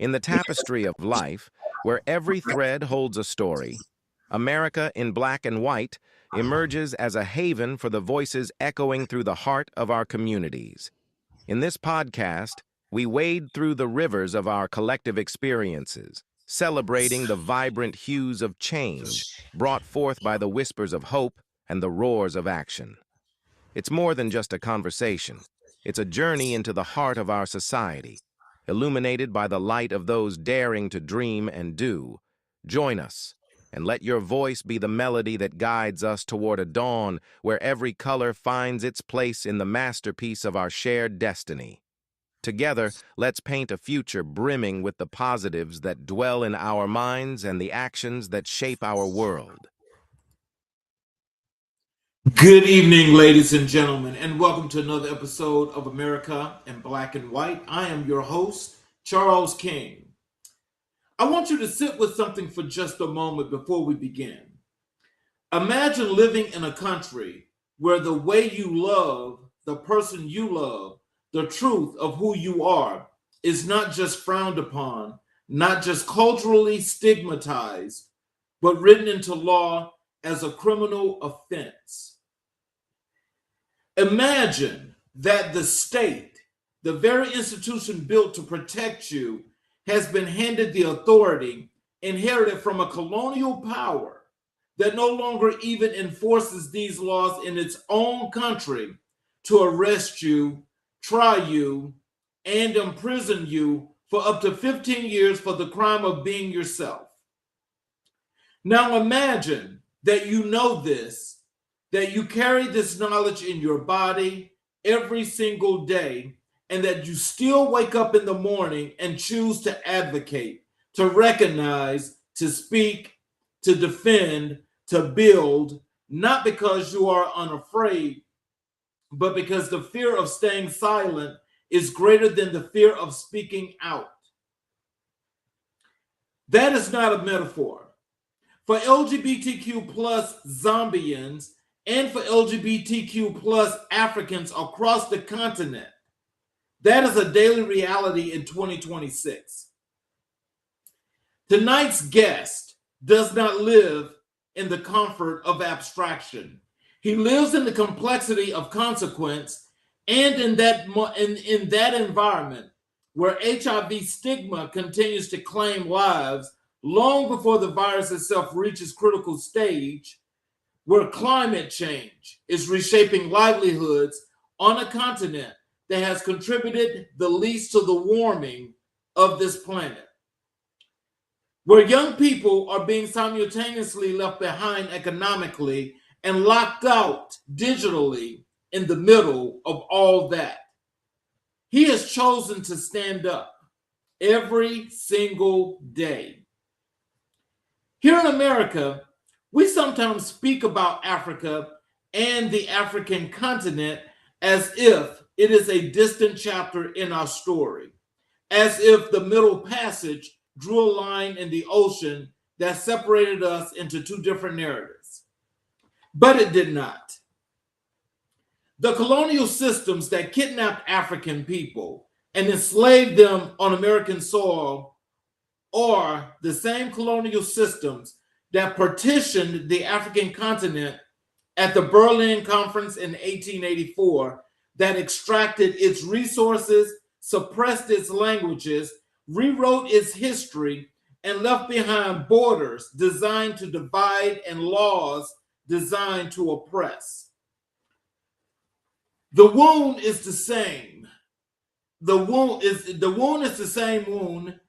In the tapestry of life, where every thread holds a story, America in black and white emerges as a haven for the voices echoing through the heart of our communities. In this podcast, we wade through the rivers of our collective experiences, celebrating the vibrant hues of change brought forth by the whispers of hope and the roars of action. It's more than just a conversation. It's a journey into the heart of our society, illuminated by the light of those daring to dream and do. Join us, and let your voice be the melody that guides us toward a dawn where every color finds its place in the masterpiece of our shared destiny. Together, let's paint a future brimming with the positives that dwell in our minds and the actions that shape our world. Good evening, ladies and gentlemen, and welcome to another episode of America in Black and White. I am your host, Charles King. I want you to sit with something for just a moment before we begin. Imagine living in a country where the way you love the person you love, the truth of who you are, is not just frowned upon, not just culturally stigmatized, but written into law as a criminal offense. Imagine that the state, the very institution built to protect you, has been handed the authority inherited from a colonial power that no longer even enforces these laws in its own country to arrest you, try you, and imprison you for up to 15 years for the crime of being yourself. Now imagine that you know this, that you carry this knowledge in your body every single day, and that you still wake up in the morning and choose to advocate, to recognize, to speak, to defend, to build, not because you are unafraid, but because the fear of staying silent is greater than the fear of speaking out. That is not a metaphor. For LGBTQ plus Zambians and for LGBTQ plus Africans across the continent, that is a daily reality in 2026. Tonight's guest does not live in the comfort of abstraction. He lives in the complexity of consequence, and in that environment where HIV stigma continues to claim lives long before the virus itself reaches critical stage, where climate change is reshaping livelihoods on a continent that has contributed the least to the warming of this planet, where young people are being simultaneously left behind economically and locked out digitally in the middle of all that. He has chosen to stand up every single day. Here in America, we sometimes speak about Africa and the African continent as if it is a distant chapter in our story, as if the Middle Passage drew a line in the ocean that separated us into two different narratives. But it did not. The colonial systems that kidnapped African people and enslaved them on American soil are the same colonial systems that partitioned the African continent at the Berlin Conference in 1884, that extracted its resources, suppressed its languages, rewrote its history, and left behind borders designed to divide and laws designed to oppress. The wound is the same. The wound is the same wound.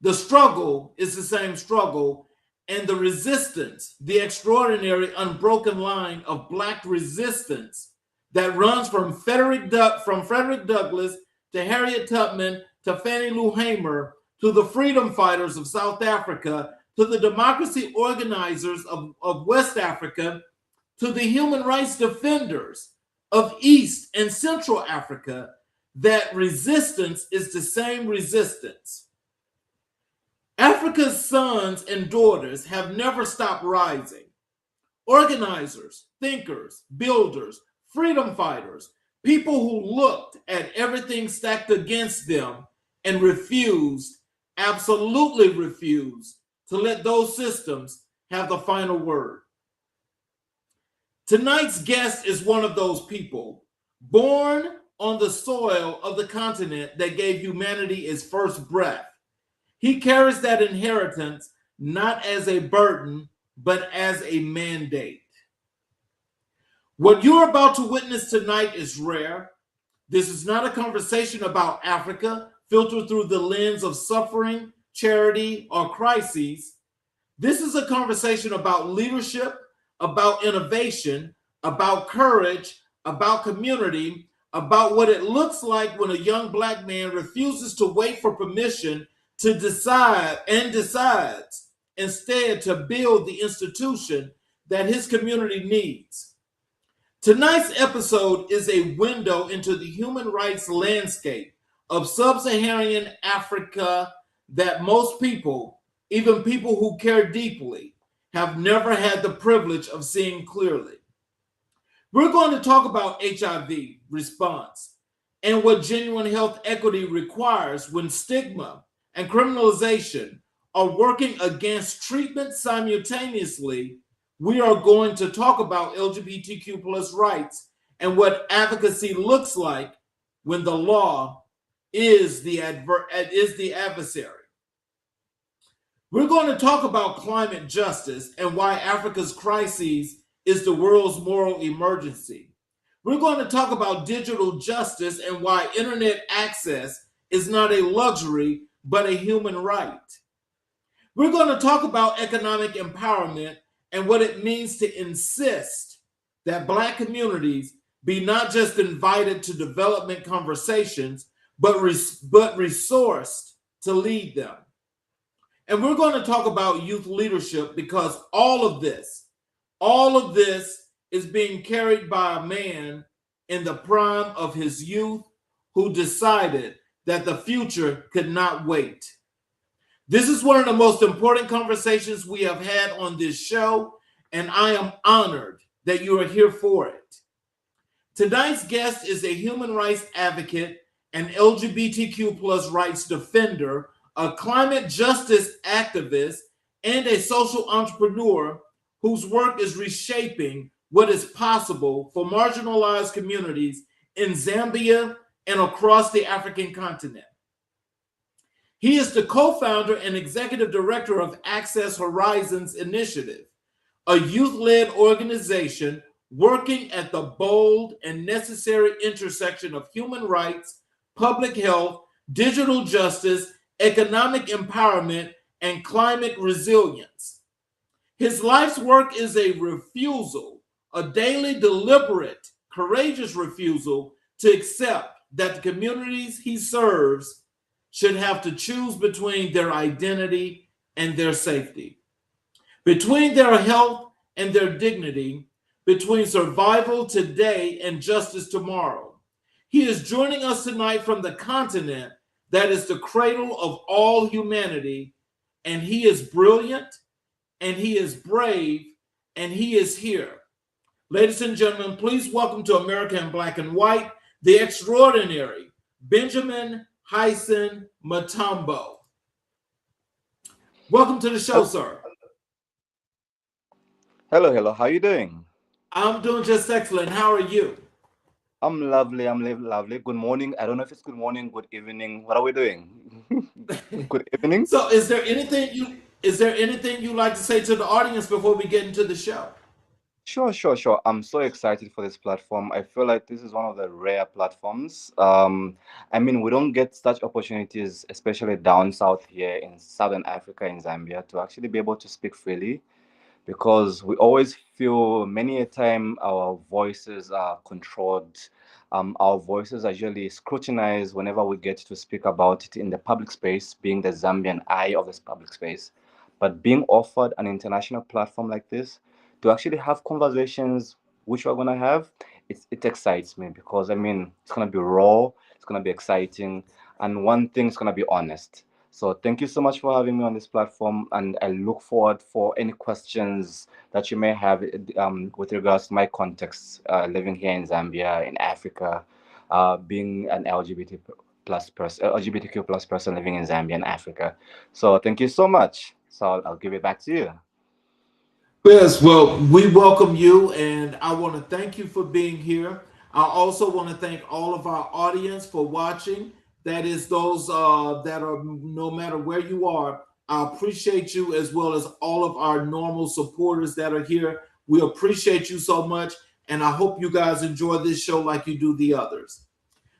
The struggle is the same struggle. And the resistance, the extraordinary unbroken line of Black resistance that runs from Frederick Douglass to Harriet Tubman to Fannie Lou Hamer to the freedom fighters of South Africa to the democracy organizers of West Africa to the human rights defenders of East and Central Africa, that resistance is the same resistance. Africa's sons and daughters have never stopped rising. Organizers, thinkers, builders, freedom fighters, people who looked at everything stacked against them and refused, absolutely refuse to let those systems have the final word. Tonight's guest is one of those people born on the soil of the continent that gave humanity its first breath. He carries that inheritance not as a burden, but as a mandate. What you're about to witness tonight is rare. This is not a conversation about Africa filtered through the lens of suffering, charity, or crises. This is a conversation about leadership, about innovation, about courage, about community, about what it looks like when a young Black man refuses to wait for permission to decide and decides instead to build the institution that his community needs. Tonight's episode is a window into the human rights landscape of sub-Saharan Africa that most people, even people who care deeply, have never had the privilege of seeing clearly. We're going to talk about HIV response and what genuine health equity requires when stigma and criminalization are working against treatment simultaneously. We are going to talk about LGBTQ plus rights and what advocacy looks like when the law is the adversary. We're going to talk about climate justice and why Africa's crises is the world's moral emergency. We're going to talk about digital justice and why internet access is not a luxury, but a human right. We're going to talk about economic empowerment and what it means to insist that Black communities be not just invited to development conversations, but resourced to lead them. And we're going to talk about youth leadership because all of this is being carried by a man in the prime of his youth who decided that the future could not wait. This is one of the most important conversations we have had on this show, and I am honored that you are here for it. Tonight's guest is a human rights advocate, an LGBTQ plus rights defender, a climate justice activist, and a social entrepreneur whose work is reshaping what is possible for marginalized communities in Zambia and across the African continent. He is the co-founder and executive director of Access Horizons Initiative, a youth-led organization working at the bold and necessary intersection of human rights, public health, digital justice, economic empowerment, and climate resilience. His life's work is a refusal, a daily deliberate, courageous refusal to accept that the communities he serves should have to choose between their identity and their safety, between their health and their dignity, between survival today and justice tomorrow. He is joining us tonight from the continent that is the cradle of all humanity, and he is brilliant, and he is brave, and he is here. Ladies and gentlemen, please welcome to America in Black and White, the extraordinary Benjamin Hyson Mutambo. Welcome to the show, sir. Hello. How are you doing? I'm doing just excellent. How are you? I'm lovely. Lovely. Good morning. I don't know if it's good morning, good evening. What are we doing? Good evening. So, is there anything you like to say to the audience before we get into the show? Sure. I'm so excited for this platform. I feel like this is one of the rare platforms. I mean, we don't get such opportunities, especially down south here in Southern Africa, in Zambia, to actually be able to speak freely, because we always feel many a time our voices are controlled. Our voices are usually scrutinized whenever we get to speak about it in the public space, being the Zambian eye of this public space. But being offered an international platform like this to actually have conversations which we're going to have, it excites me, because I mean, it's going to be raw, it's going to be exciting, and one thing is going to be honest. So thank you so much for having me on this platform, and I look forward for any questions that you may have with regards to my context, living here in Zambia, in Africa, being an LGBT plus person, LGBTQ plus person living in Zambia and Africa. So thank you so much. So I'll give it back to you. Yes, well, we welcome you, and I want to thank you for being here. I also want to thank all of our audience for watching. That is those that are no matter where you are. I appreciate you as well as all of our normal supporters that are here. We appreciate you so much, and I hope you guys enjoy this show like you do the others.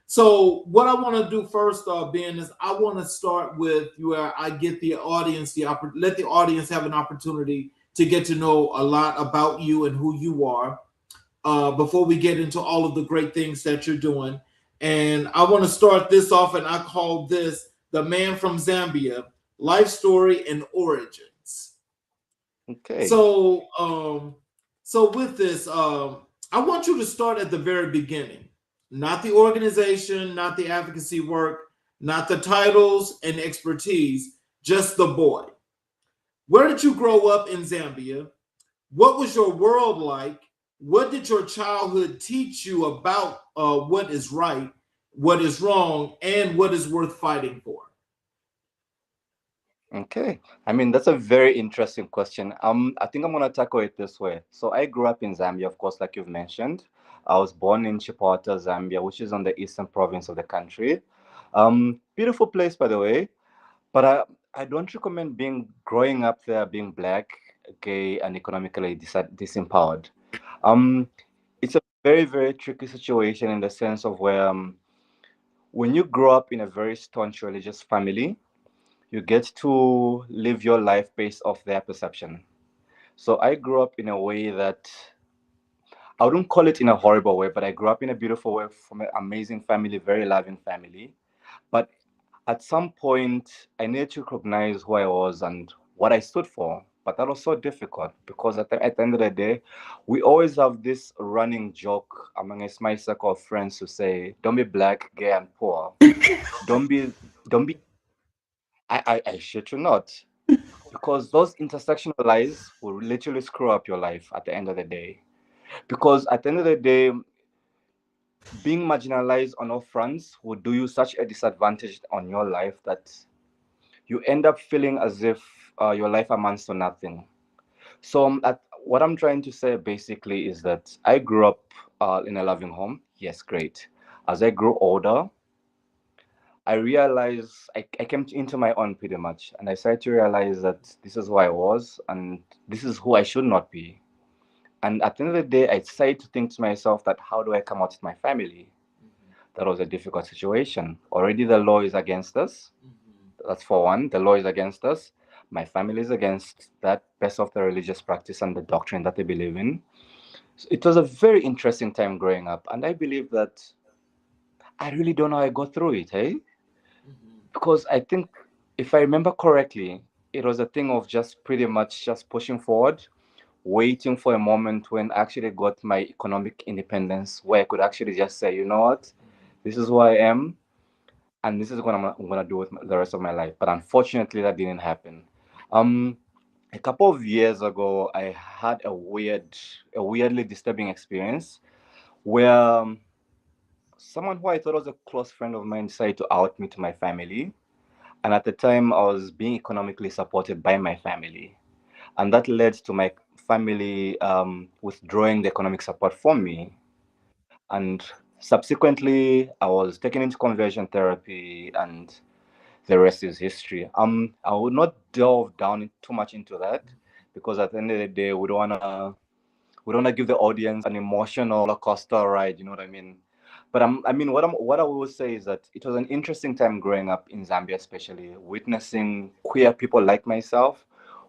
So, what I want to do first, Ben, is I want to start with where I get the audience let the audience have an opportunity to get to know a lot about you and who you are before we get into all of the great things that you're doing. And I want to start this off, and I call this "The Man from Zambia: Life Story and Origins." Okay. So with this, I want you to start at the very beginning, not the organization, not the advocacy work, not the titles and expertise, just the boy. Where did you grow up in Zambia? What was your world like? What did your childhood teach you about what is right, what is wrong, and what is worth fighting for? Okay. I mean, that's a very interesting question. I think I'm gonna tackle it this way. So I grew up in Zambia, of course, like you've mentioned. I was born in Chipata, Zambia, which is on the eastern province of the country. Beautiful place, by the way. But I don't recommend being growing up there being black, gay, and economically disempowered. Um, it's a very, very tricky situation in the sense of where when you grow up in a very staunch religious family, you get to live your life based off their perception. So I grew up in a way that I wouldn't call it in a horrible way, but I grew up in a beautiful way from an amazing family, very loving family. But at some point, I needed to recognize who I was and what I stood for. But that was so difficult because at the end of the day, we always have this running joke amongst my circle of friends to say, "Don't be black, gay, and poor. Don't be, don't be." I shit you not, because those intersectional lies will literally screw up your life at the end of the day. Because at the end of the day, being marginalized on all fronts will do you such a disadvantage on your life that you end up feeling as if your life amounts to nothing. So, what I'm trying to say basically is that I grew up in a loving home. Yes, great. As I grew older, I realized I came into my own pretty much, and I started to realize that this is who I was, and this is who I should not be. And at the end of the day, I decided to think to myself that how do I come out with my family? That was a difficult situation. Already the law is against us. That's for one. The law is against us. My family is against that best of the religious practice and the doctrine that they believe in. So it was a very interesting time growing up, and I believe that I really don't know how I got through it, hey? Because I think if I remember correctly, it was a thing of just pretty much just pushing forward, waiting for a moment when I actually got my economic independence, where I could actually just say, you know what, this is who I am, and this is what I'm gonna do with the rest of my life. But unfortunately, that didn't happen. Um, a couple of years ago, I had a weirdly disturbing experience where someone who I thought was a close friend of mine decided to out me to my family. And at the time, I was being economically supported by my family. And that led to my family withdrawing the economic support from me. And subsequently, I was taken into conversion therapy, and the rest is history. I will not delve down too much into that because at the end of the day, we don't wanna give the audience an emotional roller coaster ride. You know what I mean? But what I will say is that it was an interesting time growing up in Zambia, especially witnessing queer people like myself,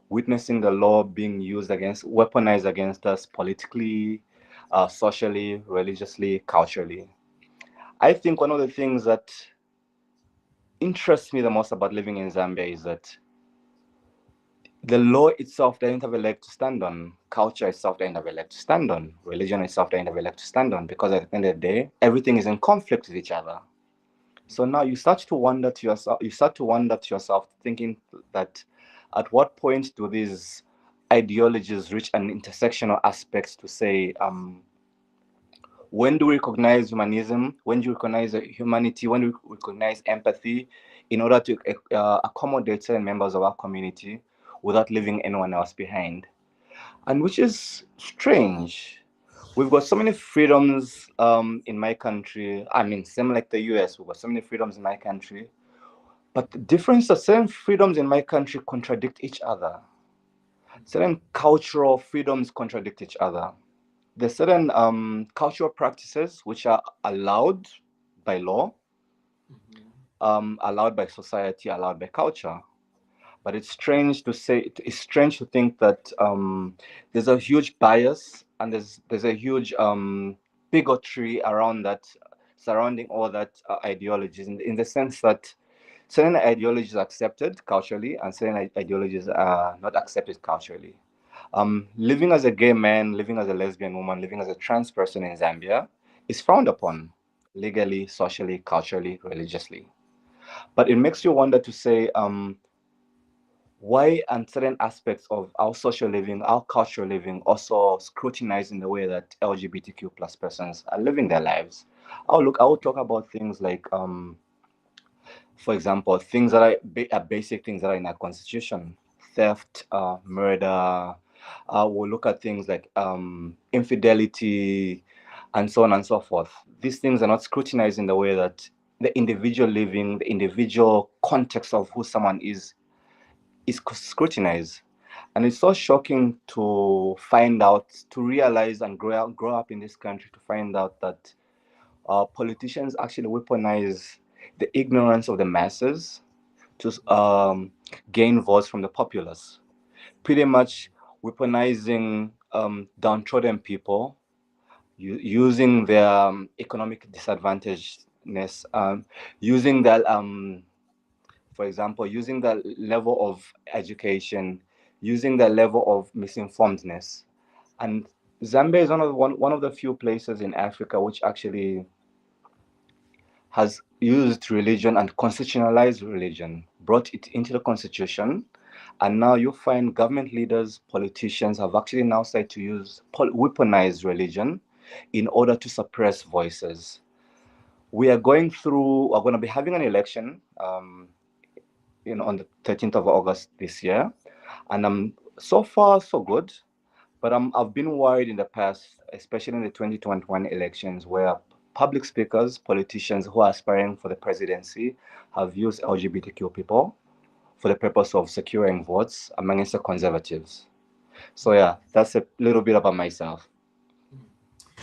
witnessing the law being weaponized against us politically, socially, religiously, culturally. I think one of the things that interests me the most about living in Zambia is that the law itself doesn't have a leg to stand on. Culture itself doesn't have a leg to stand on. Religion itself doesn't have a leg to stand on because at the end of the day, everything is in conflict with each other. So now you start to wonder to yourself, thinking that at what point do these ideologies reach an intersectional aspect to say, When do we recognize humanism? When do you recognize humanity? When do we recognize empathy in order to accommodate certain members of our community without leaving anyone else behind? And which is strange. We've got so many freedoms in my country. I mean, same like the US, we've got so many freedoms in my country. But the difference is certain freedoms in my country contradict each other. Certain cultural freedoms contradict each other. There's certain cultural practices which are allowed by law, allowed by society, allowed by culture. But it's strange to say. It's strange to think that there's a huge bias and there's a huge bigotry around that, surrounding all that ideologies. In the sense that certain ideologies are accepted culturally and certain ideologies are not accepted culturally. Living as a gay man, living as a lesbian woman, living as a trans person in Zambia is frowned upon legally, socially, culturally, religiously. But it makes you wonder to say, why are certain aspects of our social living, our cultural living, also scrutinized in the way that LGBTQ plus persons are living their lives? I will talk about things like, for example, things that are basic things that are in our constitution: theft, murder. We'll look at things like infidelity, and so on and so forth. These things are not scrutinized in the way that the individual living, the individual context of who someone is scrutinized. And it's so shocking to find out, to realize and grow up in this country to find out that politicians actually weaponize the ignorance of the masses to gain votes from the populace. Pretty much weaponizing downtrodden people, using their economic disadvantagedness, using that for example, using the level of education, using the level of misinformedness. And Zambia is one of the few places in Africa which actually has used religion and constitutionalized religion, brought it into the constitution. And now you find government leaders, politicians have actually now started to weaponize religion in order to suppress voices. We're going to be having an election on the 13th of August this year. And so far, so good. But I've been worried in the past, especially in the 2021 elections, where public speakers, politicians who are aspiring for the presidency have used LGBTQ people for the purpose of securing votes amongst the conservatives. So yeah, that's a little bit about myself.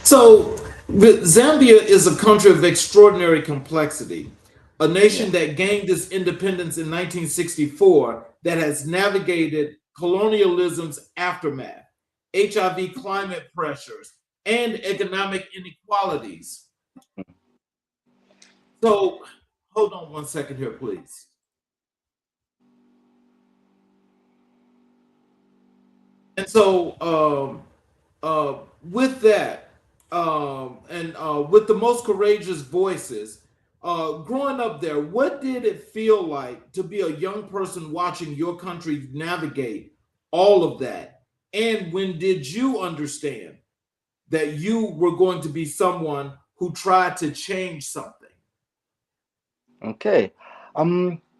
So, Zambia is a country of extraordinary complexity, a nation that gained its independence in 1964 that has navigated colonialism's aftermath, HIV climate pressures, and economic inequalities. So, hold on one second here, please. And so, with that, and with the most courageous voices, growing up there, what did it feel like to be a young person watching your country navigate all of that? And when did you understand that you were going to be someone who tried to change something? Okay.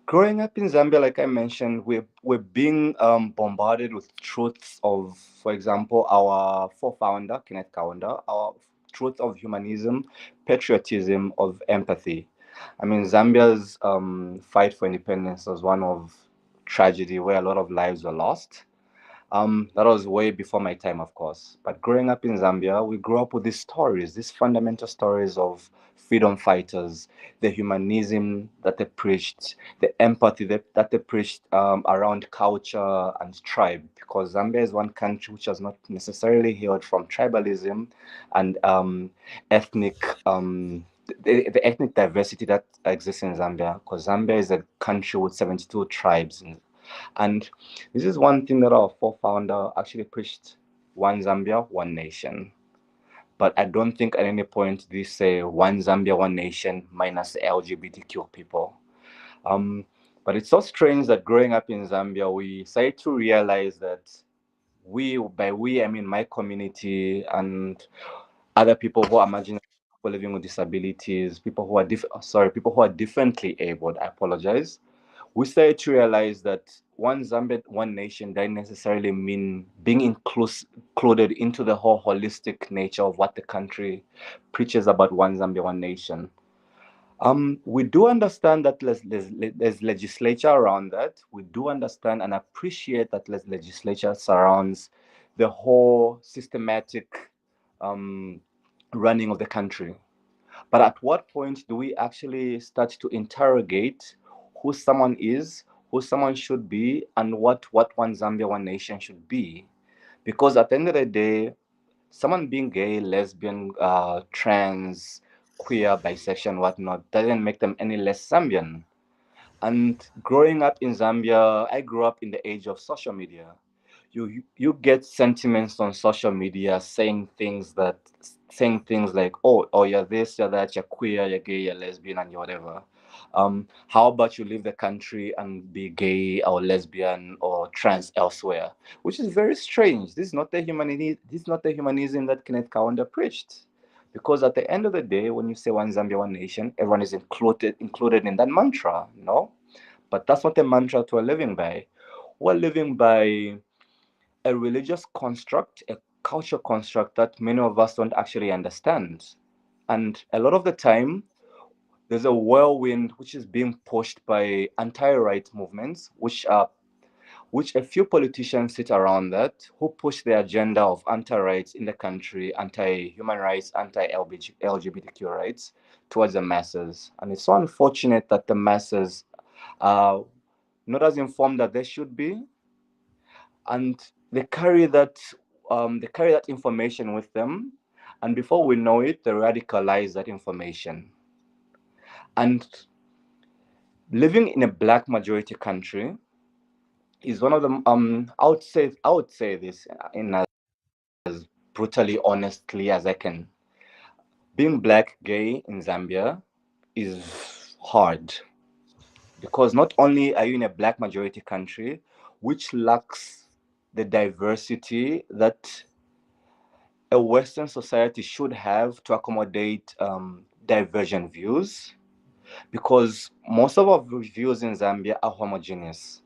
Growing up in Zambia, like I mentioned, we're being bombarded with truths of, for example, our founder Kenneth Kaunda, our truth of humanism, patriotism, of empathy. I mean, Zambia's fight for independence was one of tragedy where a lot of lives were lost. That was way before my time, of course. But growing up in Zambia, we grew up with these stories, these fundamental stories of freedom fighters, the humanism that they preached, the empathy that they preached around culture and tribe. Because Zambia is one country which has not necessarily healed from tribalism and ethnic. The ethnic diversity that exists in Zambia, because Zambia is a country with 72 tribes, and this is one thing that our founder actually preached: one Zambia, one nation. But I don't think at any point they say one Zambia, one nation minus the LGBTQ people. But it's so strange that growing up in Zambia, we started to realize that by we, I mean my community and other people who are marginalized, people living with disabilities, people who are people who are differently abled. I apologize. We started to realize that one Zambia, one nation doesn't necessarily mean being included into the whole holistic nature of what the country preaches about one Zambia, one nation. We do understand that there's legislature around that. We do understand and appreciate that legislature surrounds the whole systematic um, running of the country. But at what point do we actually start to interrogate who someone is, who someone should be, and what one Zambia, one nation should be? Because at the end of the day, someone being gay, lesbian, trans, queer, bisexual, whatnot, doesn't make them any less Zambian. And growing up in Zambia, I grew up in the age of social media. You get sentiments on social media saying things like, oh, you're this, you're that, you're queer, you're gay, you're lesbian, and you're whatever. How about you leave the country and be gay or lesbian or trans elsewhere? Which is very strange. This is not the humanity. This is not the humanism that Kenneth Kaunda preached. Because at the end of the day, when you say one Zambia, one nation, everyone is included in that mantra, no? But that's not a mantra we're living by. We're living by a religious construct, a culture construct that many of us don't actually understand. And a lot of the time, there's a whirlwind which is being pushed by anti-right movements, which a few politicians sit around that, who push the agenda of anti-rights in the country, anti-human rights, anti-LGBTQ rights towards the masses. And it's so unfortunate that the masses are not as informed that they should be, and they carry that information with them, and before we know it, they radicalize that information. And living in a black majority country is one of the I would say this in as brutally honestly as I can. Being black gay in Zambia is hard because not only are you in a black majority country which lacks the diversity that a Western society should have to accommodate divergent views, because most of our views in Zambia are homogeneous.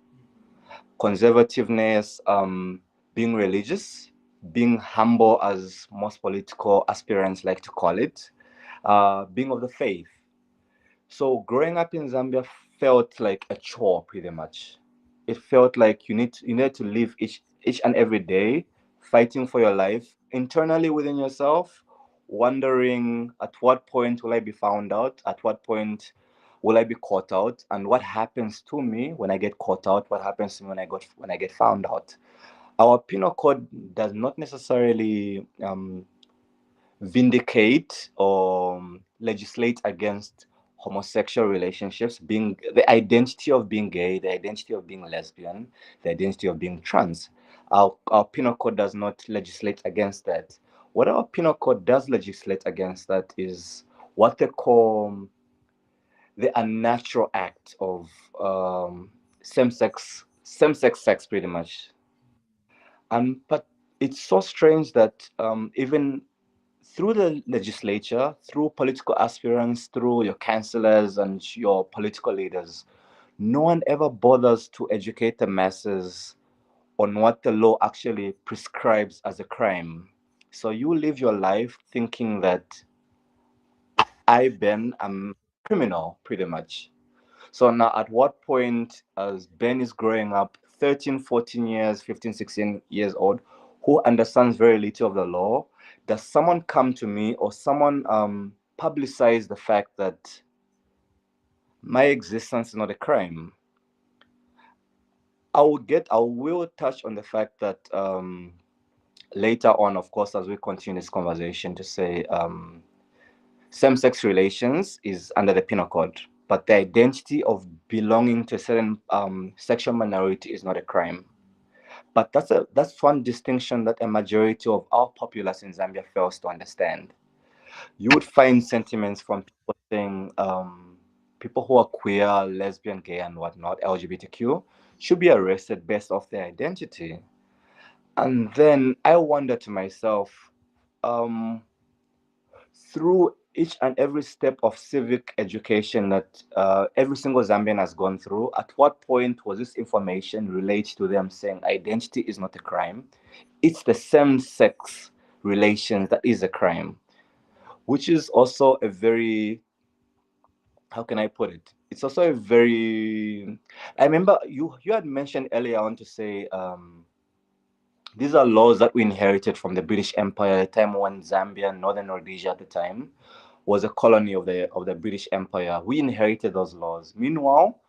Conservativeness, being religious, being humble, as most political aspirants like to call it, being of the faith. So growing up in Zambia felt like a chore, pretty much. It felt like you need to live each and every day fighting for your life internally within yourself, wondering at what point will I be found out, at what point will I be caught out, and what happens to me when I get caught out, what happens to me when I get found out. Our penal code does not necessarily vindicate or legislate against homosexual relationships, being the identity of being gay, the identity of being lesbian, the identity of being trans. Our penal code does not legislate against that. What our penal code does legislate against that is what they call the unnatural act of same sex sex, pretty much. But it's so strange that even through the legislature, through political aspirants, through your councillors and your political leaders, no one ever bothers to educate the masses on what the law actually prescribes as a crime. So you live your life thinking that I'm criminal, pretty much. So now, at what point, as Ben is growing up, 13, 14 years, 15, 16 years old, who understands very little of the law, does someone come to me or someone publicize the fact that my existence is not a crime? I will touch on the fact that later on, of course, as we continue this conversation, to say same-sex relations is under the penal code, but the identity of belonging to a certain sexual minority is not a crime. But that's one distinction that a majority of our populace in Zambia fails to understand. You would find sentiments from people saying people who are queer, lesbian, gay, and whatnot, LGBTQ, should be arrested based off their identity. And then I wonder to myself, um, through each and every step of civic education that every single Zambian has gone through, at what point was this information relayed to them saying identity is not a crime? It's the same sex relations that is a crime, which is also a very, how can I put it? It's also a very, I remember you had mentioned earlier on to say, these are laws that we inherited from the British Empire at the time when Zambia, Northern Rhodesia at the time, was a colony of the British Empire. We inherited those laws. Meanwhile,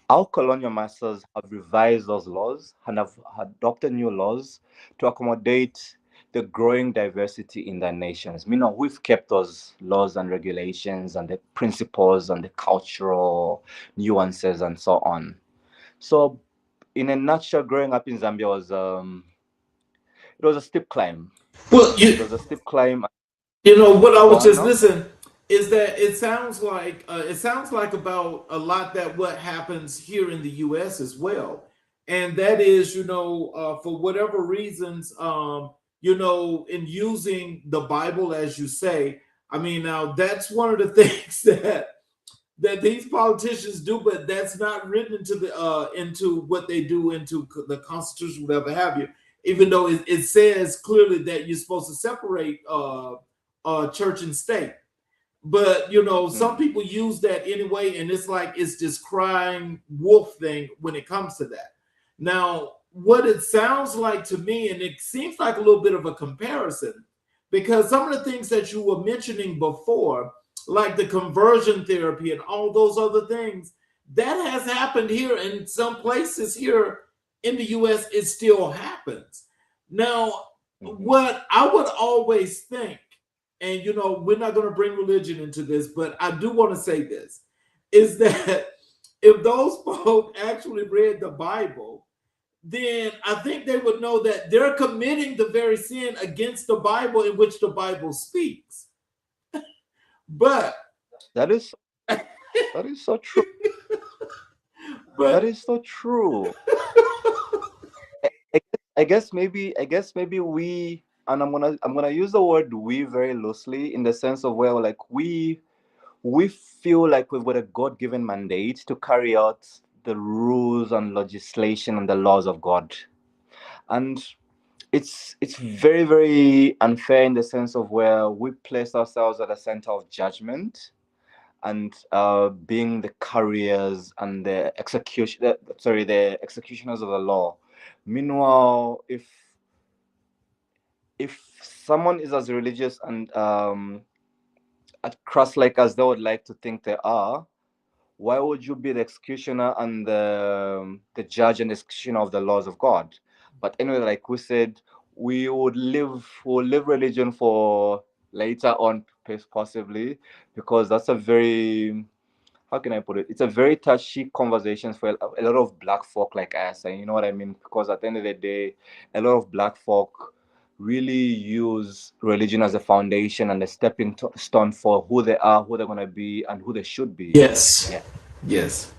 our colonial masters have revised those laws and have adopted new laws to accommodate the growing diversity in their nations. Meanwhile, we've kept those laws and regulations and the principles and the cultural nuances and so on. So, in a nutshell, growing up in Zambia was it was a steep climb. Well, It was a steep climb. what I Go was on just now. listening is that it sounds like about a lot that what happens here in the U.S. as well, and that is for whatever reasons in using the Bible as you say. I mean, now that's one of the things that these politicians do, but that's not written into the into what they do into the Constitution, whatever have you. Even though it says clearly that you're supposed to separate church and state, but some Mm. people use that anyway, and it's like it's this crying wolf thing when it comes to that. Now, what it sounds like to me, and it seems like a little bit of a comparison, because some of the things that you were mentioning before, like the conversion therapy and all those other things, that has happened here in some places here in the US. It still happens. Now, Mhm. what I would always think, and we're not going to bring religion into this, but I do want to say this, is that if those folk actually read the Bible, then I think they would know that they're committing the very sin against the Bible in which the Bible speaks. But That is that is so true. That but is so true. I guess maybe we, and I'm gonna use the word we very loosely in the sense of where like we feel like we've got a God-given mandate to carry out the rules and legislation and the laws of God. And it's very, very unfair in the sense of where we place ourselves at the center of judgment and being the carriers and the executioners of the law. Meanwhile, if someone is as religious and at cross like as they would like to think they are, why would you be the executioner and the judge and executioner of the laws of God? But anyway, like we said, we'll live religion for later on, possibly, because that's a very, how can I put it? It's a very touchy conversation for a lot of black folk like us, and you know what I mean? Because at the end of the day, a lot of black folk really use religion as a foundation and a stepping stone for who they are, who they're gonna be, and who they should be. yes, Yeah. yes.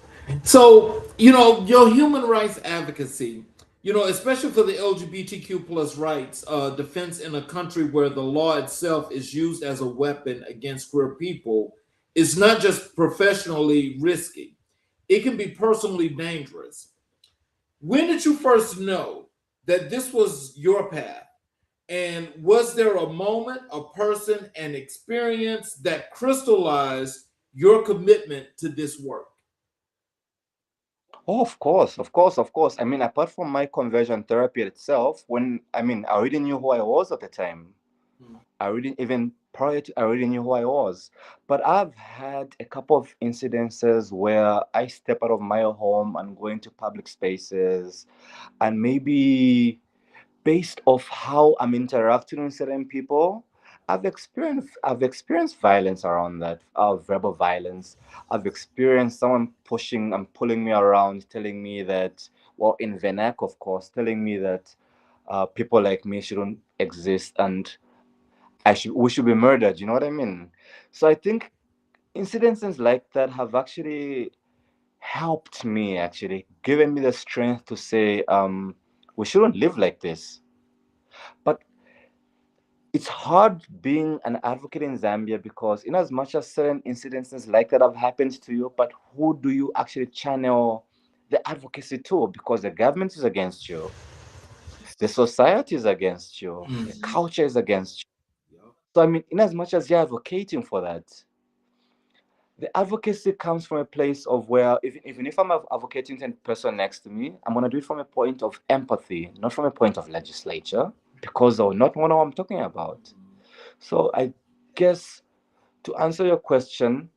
So your human rights advocacy, especially for the LGBTQ plus rights defense in a country where the law itself is used as a weapon against queer people, is not just professionally risky; it can be personally dangerous. When did you first know that this was your path? And was there a moment, a person, an experience that crystallized your commitment to this work? Oh, of course, of course, of course. I mean, apart from my conversion therapy itself, I already knew who I was at the time. I already, even prior to, I already knew who I was. But I've had a couple of incidences where I step out of my home and go into public spaces, and maybe based off how I'm interacting with certain people, I've experienced violence around that, verbal violence. I've experienced someone pushing and pulling me around, telling me that, well, in vernac, of course, telling me that people like me shouldn't exist and we should be murdered. You know what I mean? So I think incidences like that have actually helped me, actually given me the strength to say, we shouldn't live like this. But it's hard being an advocate in Zambia because, in as much as certain incidences like that have happened to you, but who do you actually channel the advocacy to? Because the government is against you, the society is against you, the Mhm. culture is against you. Yep. So, I mean, in as much as you're advocating for that, the advocacy comes from a place of where, even if I'm advocating to the person next to me, I'm going to do it from a point of empathy, not from a point of legislature, because they'll not know what I'm talking about. So, I guess to answer your question,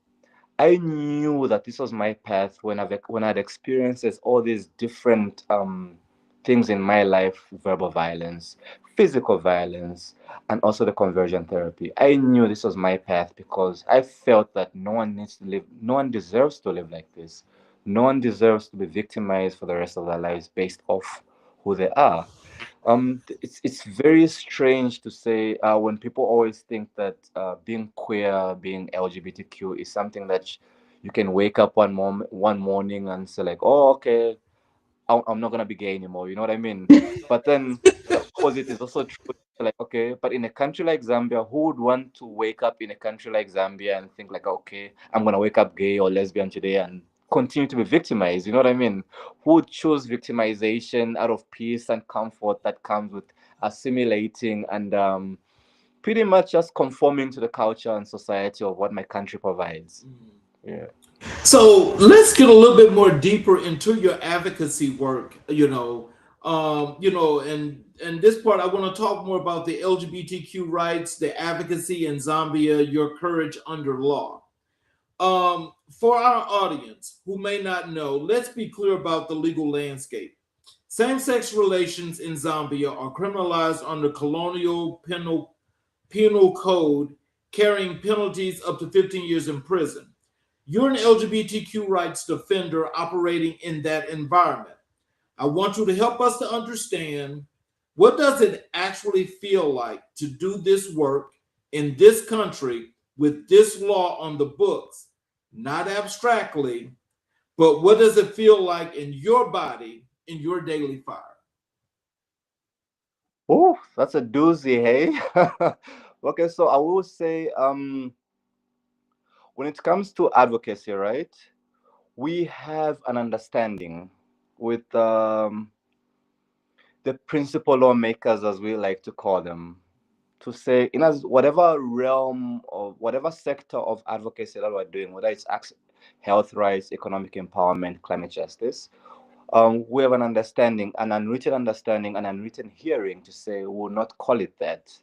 I knew that this was my path when I'd experienced all these different things in my life: verbal violence, physical violence, and also the conversion therapy. I knew this was my path because I felt that no one needs to live, no one deserves to live like this. No one deserves to be victimized for the rest of their lives based off who they are. It's very strange to say when people always think that being queer, being LGBTQ is something that you can wake up one morning and say like, oh, okay, I'm not gonna be gay anymore. You know what I mean? But then the opposite is also true. Like, okay, but in a country like Zambia, who would want to wake up in a country like Zambia and think like, okay, I'm gonna wake up gay or lesbian today and continue to be victimized? You know what I mean? Who would choose victimization out of peace and comfort that comes with assimilating and pretty much just conforming to the culture and society of what my country provides? Yeah. So let's get a little bit more deeper into your advocacy work. And this part I want to talk more about the LGBTQ rights, the advocacy in Zambia, your courage under law. For our audience who may not know, let's be clear about the legal landscape. Same-sex relations in Zambia are criminalized under colonial penal code, carrying penalties up to 15 years in prison. You're an LGBTQ rights defender operating in that environment. I want you to help us to understand, what does it actually feel like to do this work in this country with this law on the books, not abstractly, but what does it feel like in your body, in your daily fire? Oh, that's a doozy, hey? Okay, so I will say, when it comes to advocacy, right, we have an understanding with the principal lawmakers, as we like to call them, to say, in as whatever realm or whatever sector of advocacy that we're doing, whether it's health rights, economic empowerment, climate justice, we have an understanding, an unwritten understanding, an unwritten hearing to say we will not call it that.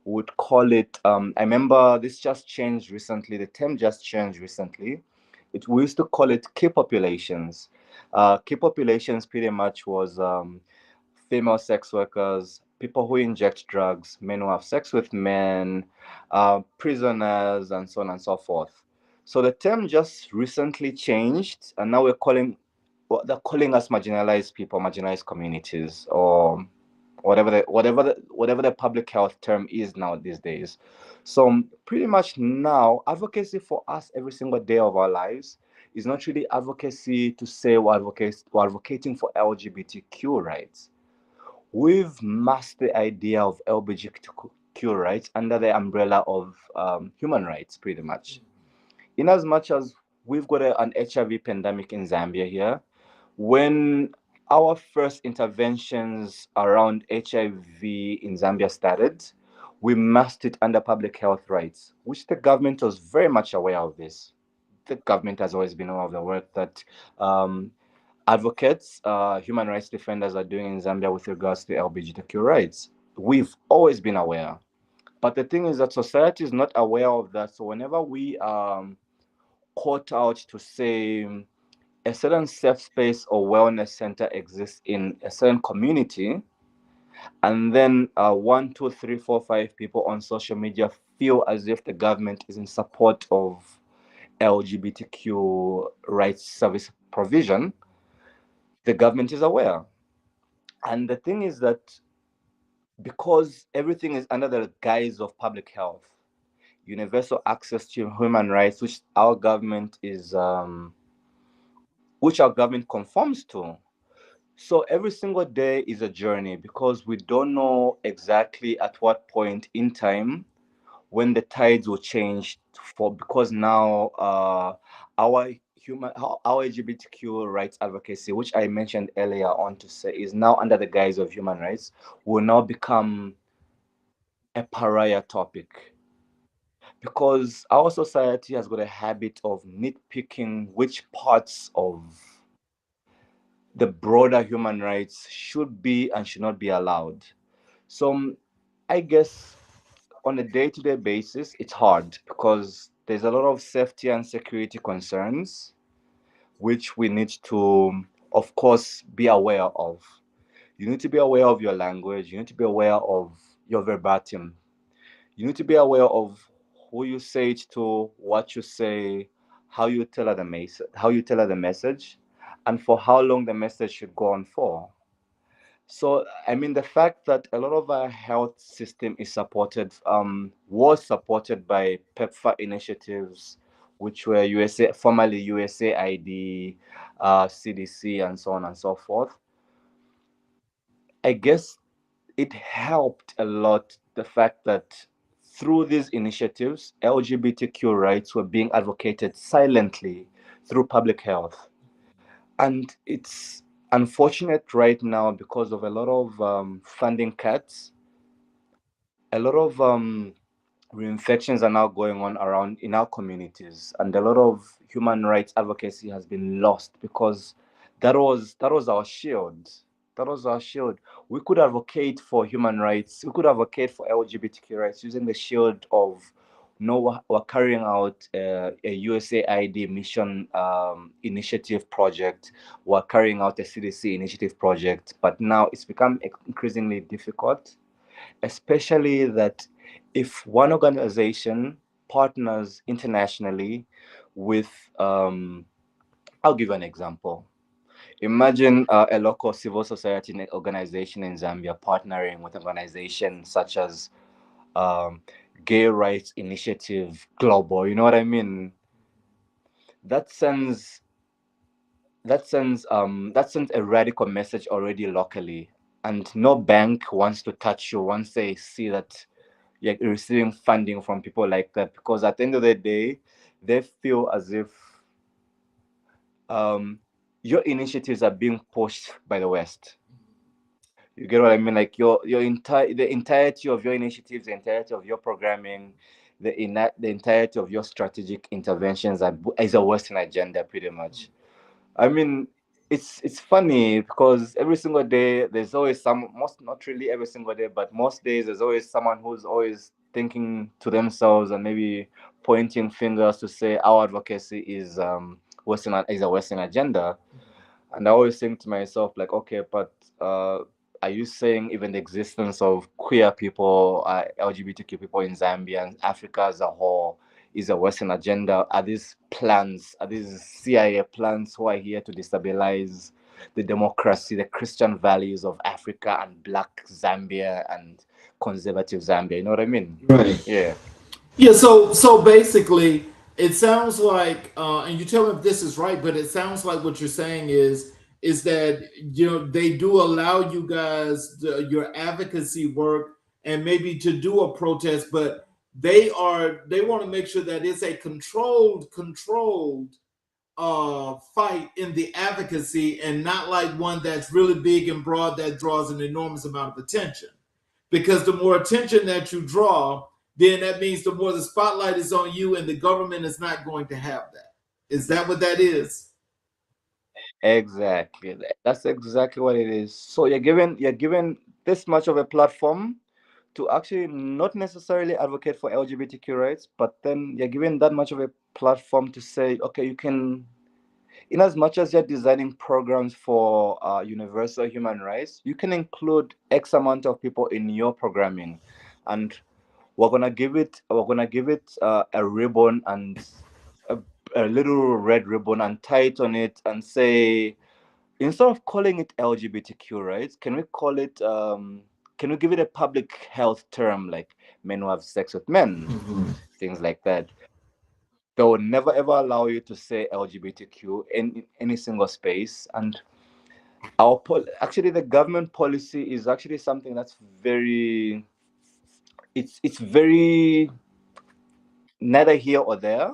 We would call it, I remember this just changed recently, the term just changed recently. We used to call it key populations. Key populations pretty much was female sex workers, people who inject drugs, men who have sex with men, prisoners, and so on and so forth. So the term just recently changed, and now they're calling us marginalized people, marginalized communities, or whatever the public health term is now these days. So pretty much now, advocacy for us every single day of our lives is not really advocacy to say we're advocating for LGBTQ rights. We've masked the idea of LGBTQ rights under the umbrella of human rights, pretty much. In as much as we've got an HIV pandemic in Zambia here, when our first interventions around HIV in Zambia started, we masked it under public health rights, which the government was very much aware of this. The government has always been aware of the work that advocates, human rights defenders are doing in Zambia with regards to LGBTQ rights. We've always been aware. But the thing is that society is not aware of that. So whenever we caught out to say a certain safe space or wellness center exists in a certain community, and then one, two, three, four, five people on social media feel as if the government is in support of LGBTQ rights service provision, the government is aware. And the thing is that because everything is under the guise of public health, universal access to human rights, which our government conforms to, So every single day is a journey because we don't know exactly at what point in time when the tides will change for, because now our our LGBTQ rights advocacy, which I mentioned earlier on to say is now under the guise of human rights, will now become a pariah topic because our society has got a habit of nitpicking which parts of the broader human rights should be and should not be allowed. So I guess on a day-to-day basis, it's hard because there's a lot of safety and security concerns which we need to, of course, be aware of. You need to be aware of your language. You need to be aware of your verbatim. You need to be aware of who you say it to, what you say, how you tell her the message, and for how long the message should go on for. So, I mean, the fact that a lot of our health system is supported, was supported by PEPFAR initiatives, which were USA, formerly USAID, CDC, and so on and so forth. I guess it helped a lot the fact that through these initiatives, LGBTQ rights were being advocated silently through public health. And it's unfortunate right now because of a lot of funding cuts, a lot of reinfections are now going on around in our communities, and a lot of human rights advocacy has been lost because that was our shield. That was our shield. We could advocate for human rights. We could advocate for LGBTQ rights using the shield of no, we're carrying out a USAID mission initiative project. We're carrying out a CDC initiative project, but now it's become increasingly difficult, especially that if one organization partners internationally with, I'll give you an example. Imagine a local civil society organization in Zambia partnering with organizations such as um, Gay Rights Initiative Global. You know what I mean? That sends that sends a radical message already locally, and no bank wants to touch you once they see that you're receiving funding from people like that, because at the end of the day they feel as if um, your initiatives are being pushed by the West. You get what I mean? Like your entire the entirety of your initiatives, the entirety of your programming, the entirety of your strategic interventions is a Western agenda, pretty much. I mean, it's funny because every single day there's always some, most, not really every single day, but most days there's always someone who's always thinking to themselves and maybe pointing fingers to say our advocacy is a Western agenda. And I always think to myself, like, okay, but are you saying even the existence of queer people, LGBTQ people in Zambia and Africa as a whole is a Western agenda? Are these plans, are these CIA plans who are here to destabilize the democracy, the Christian values of Africa and Black Zambia and conservative Zambia? You know what I mean? Right. Yeah. Yeah, so basically, it sounds like, and you tell me if this is right, but it sounds like what you're saying is that they do allow you guys your advocacy work and maybe to do a protest, but they want to make sure that it's a controlled fight in the advocacy and not like one that's really big and broad that draws an enormous amount of attention, because the more attention that you draw, then that means the more the spotlight is on you, and the government is not going to have that. Is that what that is? Exactly. That's exactly what it is. So you're given this much of a platform to actually not necessarily advocate for LGBTQ rights, but then you're given that much of a platform to say, okay, you can, in as much as you're designing programs for universal human rights, you can include X amount of people in your programming, and we're gonna give it a ribbon and a, a little red ribbon and tie it on it and say, instead of calling it LGBTQ rights, can we call it can we give it a public health term like men who have sex with men, things like that. They will never ever allow you to say LGBTQ in any single space. And Actually, the government policy is actually something that's very, it's very neither here or there,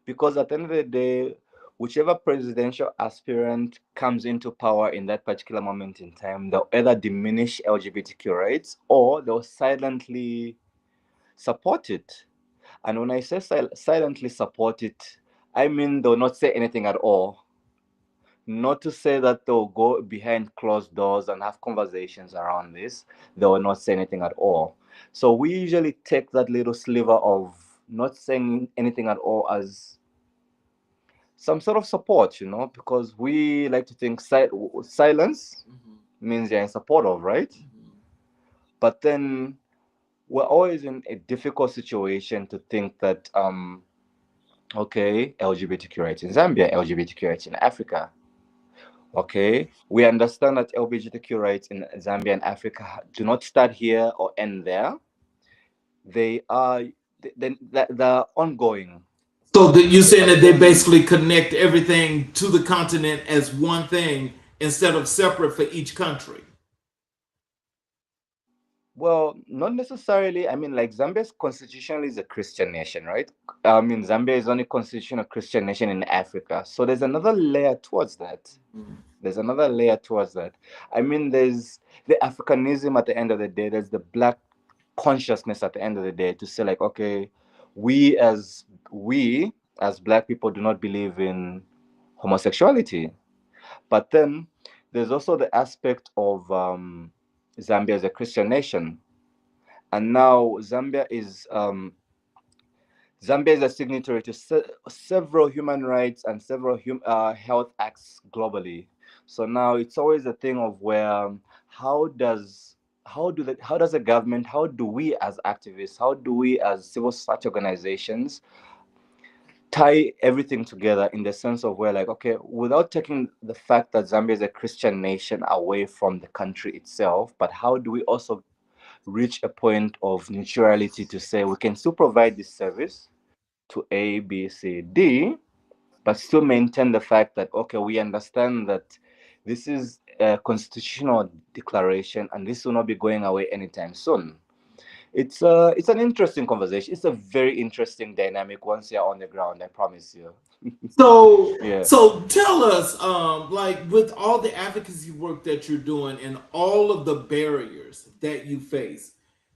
because at the end of the day, whichever presidential aspirant comes into power in that particular moment in time, they'll either diminish LGBTQ rights or they'll silently support it. And when I say silently support it, I mean they'll not say anything at all. Not to say that they'll go behind closed doors and have conversations around this. They will not say anything at all. So we usually take that little sliver of not saying anything at all as some sort of support, because we like to think silence means you're in support of, right? But then we're always in a difficult situation to think that, okay, LGBTQ rights in Zambia, LGBTQ rights in Africa. Okay, we understand that LGBTQ rights in Zambia and Africa do not start here or end there. They are they're ongoing. So you're saying But that they then, basically connect everything to the continent as one thing instead of separate for each country. well, not necessarily. I mean, like Zambia's constitution is a Christian nation, right? I mean, Zambia is only constitutional Christian nation in Africa. So there's another layer towards that. There's another layer towards that. I mean, there's the Africanism at the end of the day. There's the black consciousness at the end of the day to say like, okay, we as black people do not believe in homosexuality. But then there's also the aspect of Zambia as a Christian nation, and now Zambia is a signatory to several human rights and several health acts globally. So now it's always a thing of where how does how does the government, how do we as activists, how do we as civil society organizations tie everything together in the sense of where, like, okay, without taking the fact that Zambia is a Christian nation away from the country itself, but how do we also reach a point of neutrality to say we can still provide this service to A, B, C, D, but still maintain the fact that, okay, we understand that this is a constitutional declaration and this will not be going away anytime soon. It's an interesting conversation. It's a very interesting dynamic once you're on the ground, I promise you. So, Yeah. so tell us, like with all the advocacy work that you're doing and all of the barriers that you face,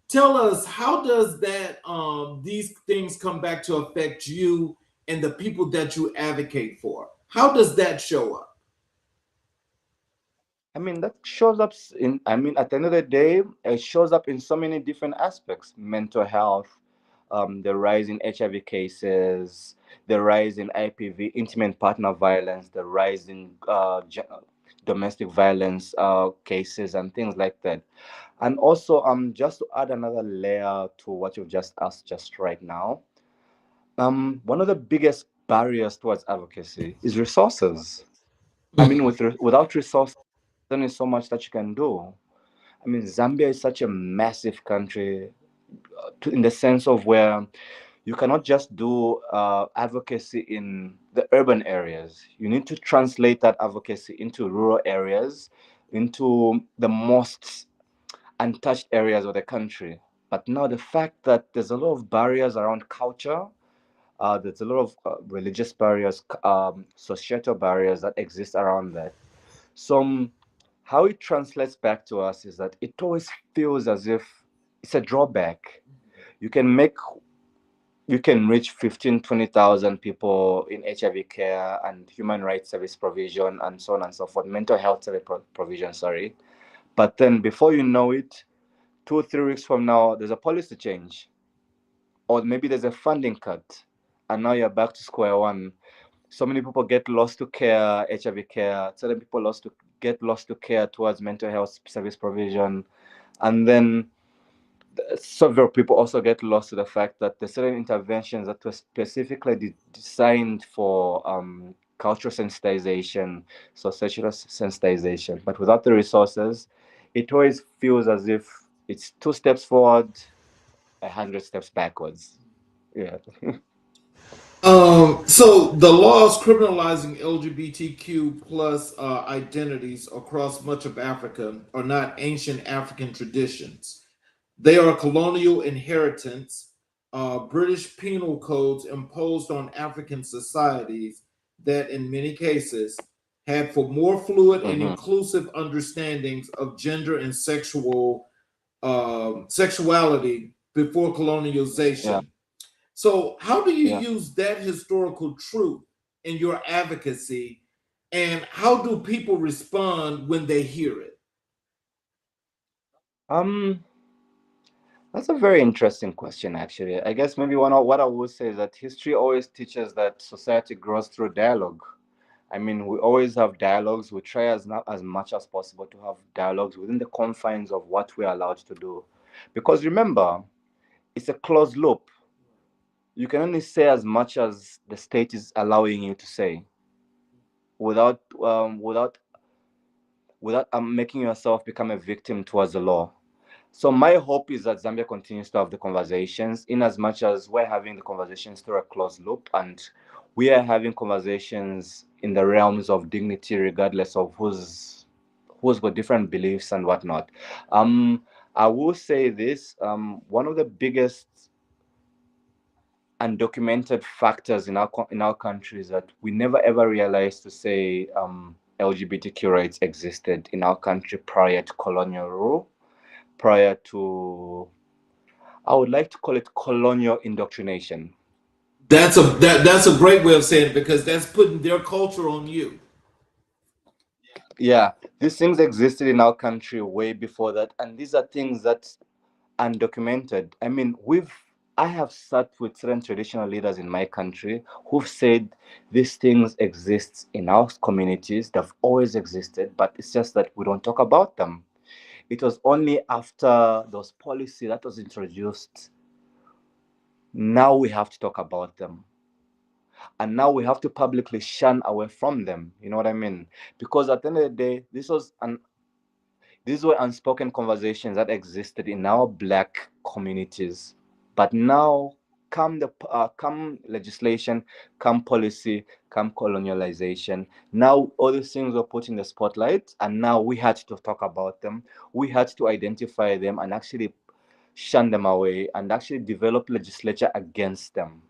tell us how does that these things come back to affect you and the people that you advocate for? How does that show up? I mean, that shows up I mean, at the end of the day, it shows up in so many different aspects: mental health, the rise in HIV cases, the rise in IPV, intimate partner violence, the rise in domestic violence cases, and things like that. And also, just to add another layer to what you've just asked just right now, one of the biggest barriers towards advocacy is resources. I mean, without resources, there's only so much that you can do. I mean, Zambia is such a massive country, in the sense of where you cannot just do advocacy in the urban areas. You need to translate that advocacy into rural areas, into the most untouched areas of the country. But now the fact that there's a lot of barriers around culture, there's a lot of religious barriers, societal barriers that exist around that. So how it translates back to us is that it always feels as if it's a drawback. You can make you can reach 15, 20,000 people in HIV care and human rights service provision and so on and so forth, mental health service provision, sorry. But then before you know it, 2 or 3 weeks from now, there's a policy change, or maybe there's a funding cut, and now you're back to square one. So many people get lost to care, HIV care. Certain people get lost to care towards mental health service provision, and then several people also get lost to the fact that there's certain interventions that were specifically designed for cultural sensitization, so sexual sensitization, but without the resources, it always feels as if it's 2 steps forward, 100 steps backwards. Yeah. So the laws criminalizing LGBTQ plus identities across much of Africa are not ancient African traditions. They are colonial inheritance, British penal codes imposed on African societies that, in many cases, had for more fluid and Mm-hmm. inclusive understandings of gender and sexuality before Yeah, colonialization. So, how do you yeah. use that historical truth in your advocacy, and how do people respond when they hear it? Um, that's a very interesting question, actually. I guess maybe what I would say is that history always teaches that society grows through dialogue. I mean, we always have dialogues. We try as not as much as possible to have dialogues within the confines of what we're allowed to do, because remember, it's a closed loop. You can only say as much as the state is allowing you to say, without making yourself become a victim towards the law. So my hope is that Zambia continues to have the conversations, in as much as we're having the conversations through a closed loop, and we are having conversations in the realms of dignity, regardless of who's got different beliefs and whatnot. Um, I will say this: one of the biggest undocumented factors in our country is that we never ever realized to say LGBTQ rights existed in our country prior to colonial rule, prior to, I would like to call it, colonial indoctrination. That's a great way of saying it because that's putting their culture on you. Yeah, these things existed in our country way before that, and these are things that undocumented. I mean, I have sat with certain traditional leaders in my country who've said these things exist in our communities. They've always existed, but it's just that we don't talk about them. It was only after those policy that was introduced, now we have to talk about them. And now we have to publicly shun away from them. You know what I mean? Because at the end of the day, these were unspoken conversations that existed in our black communities. But now, come legislation, come policy, come colonialization, now all these things were put in the spotlight, and now we had to talk about them. We had to identify them and actually shun them away and actually develop legislature against them,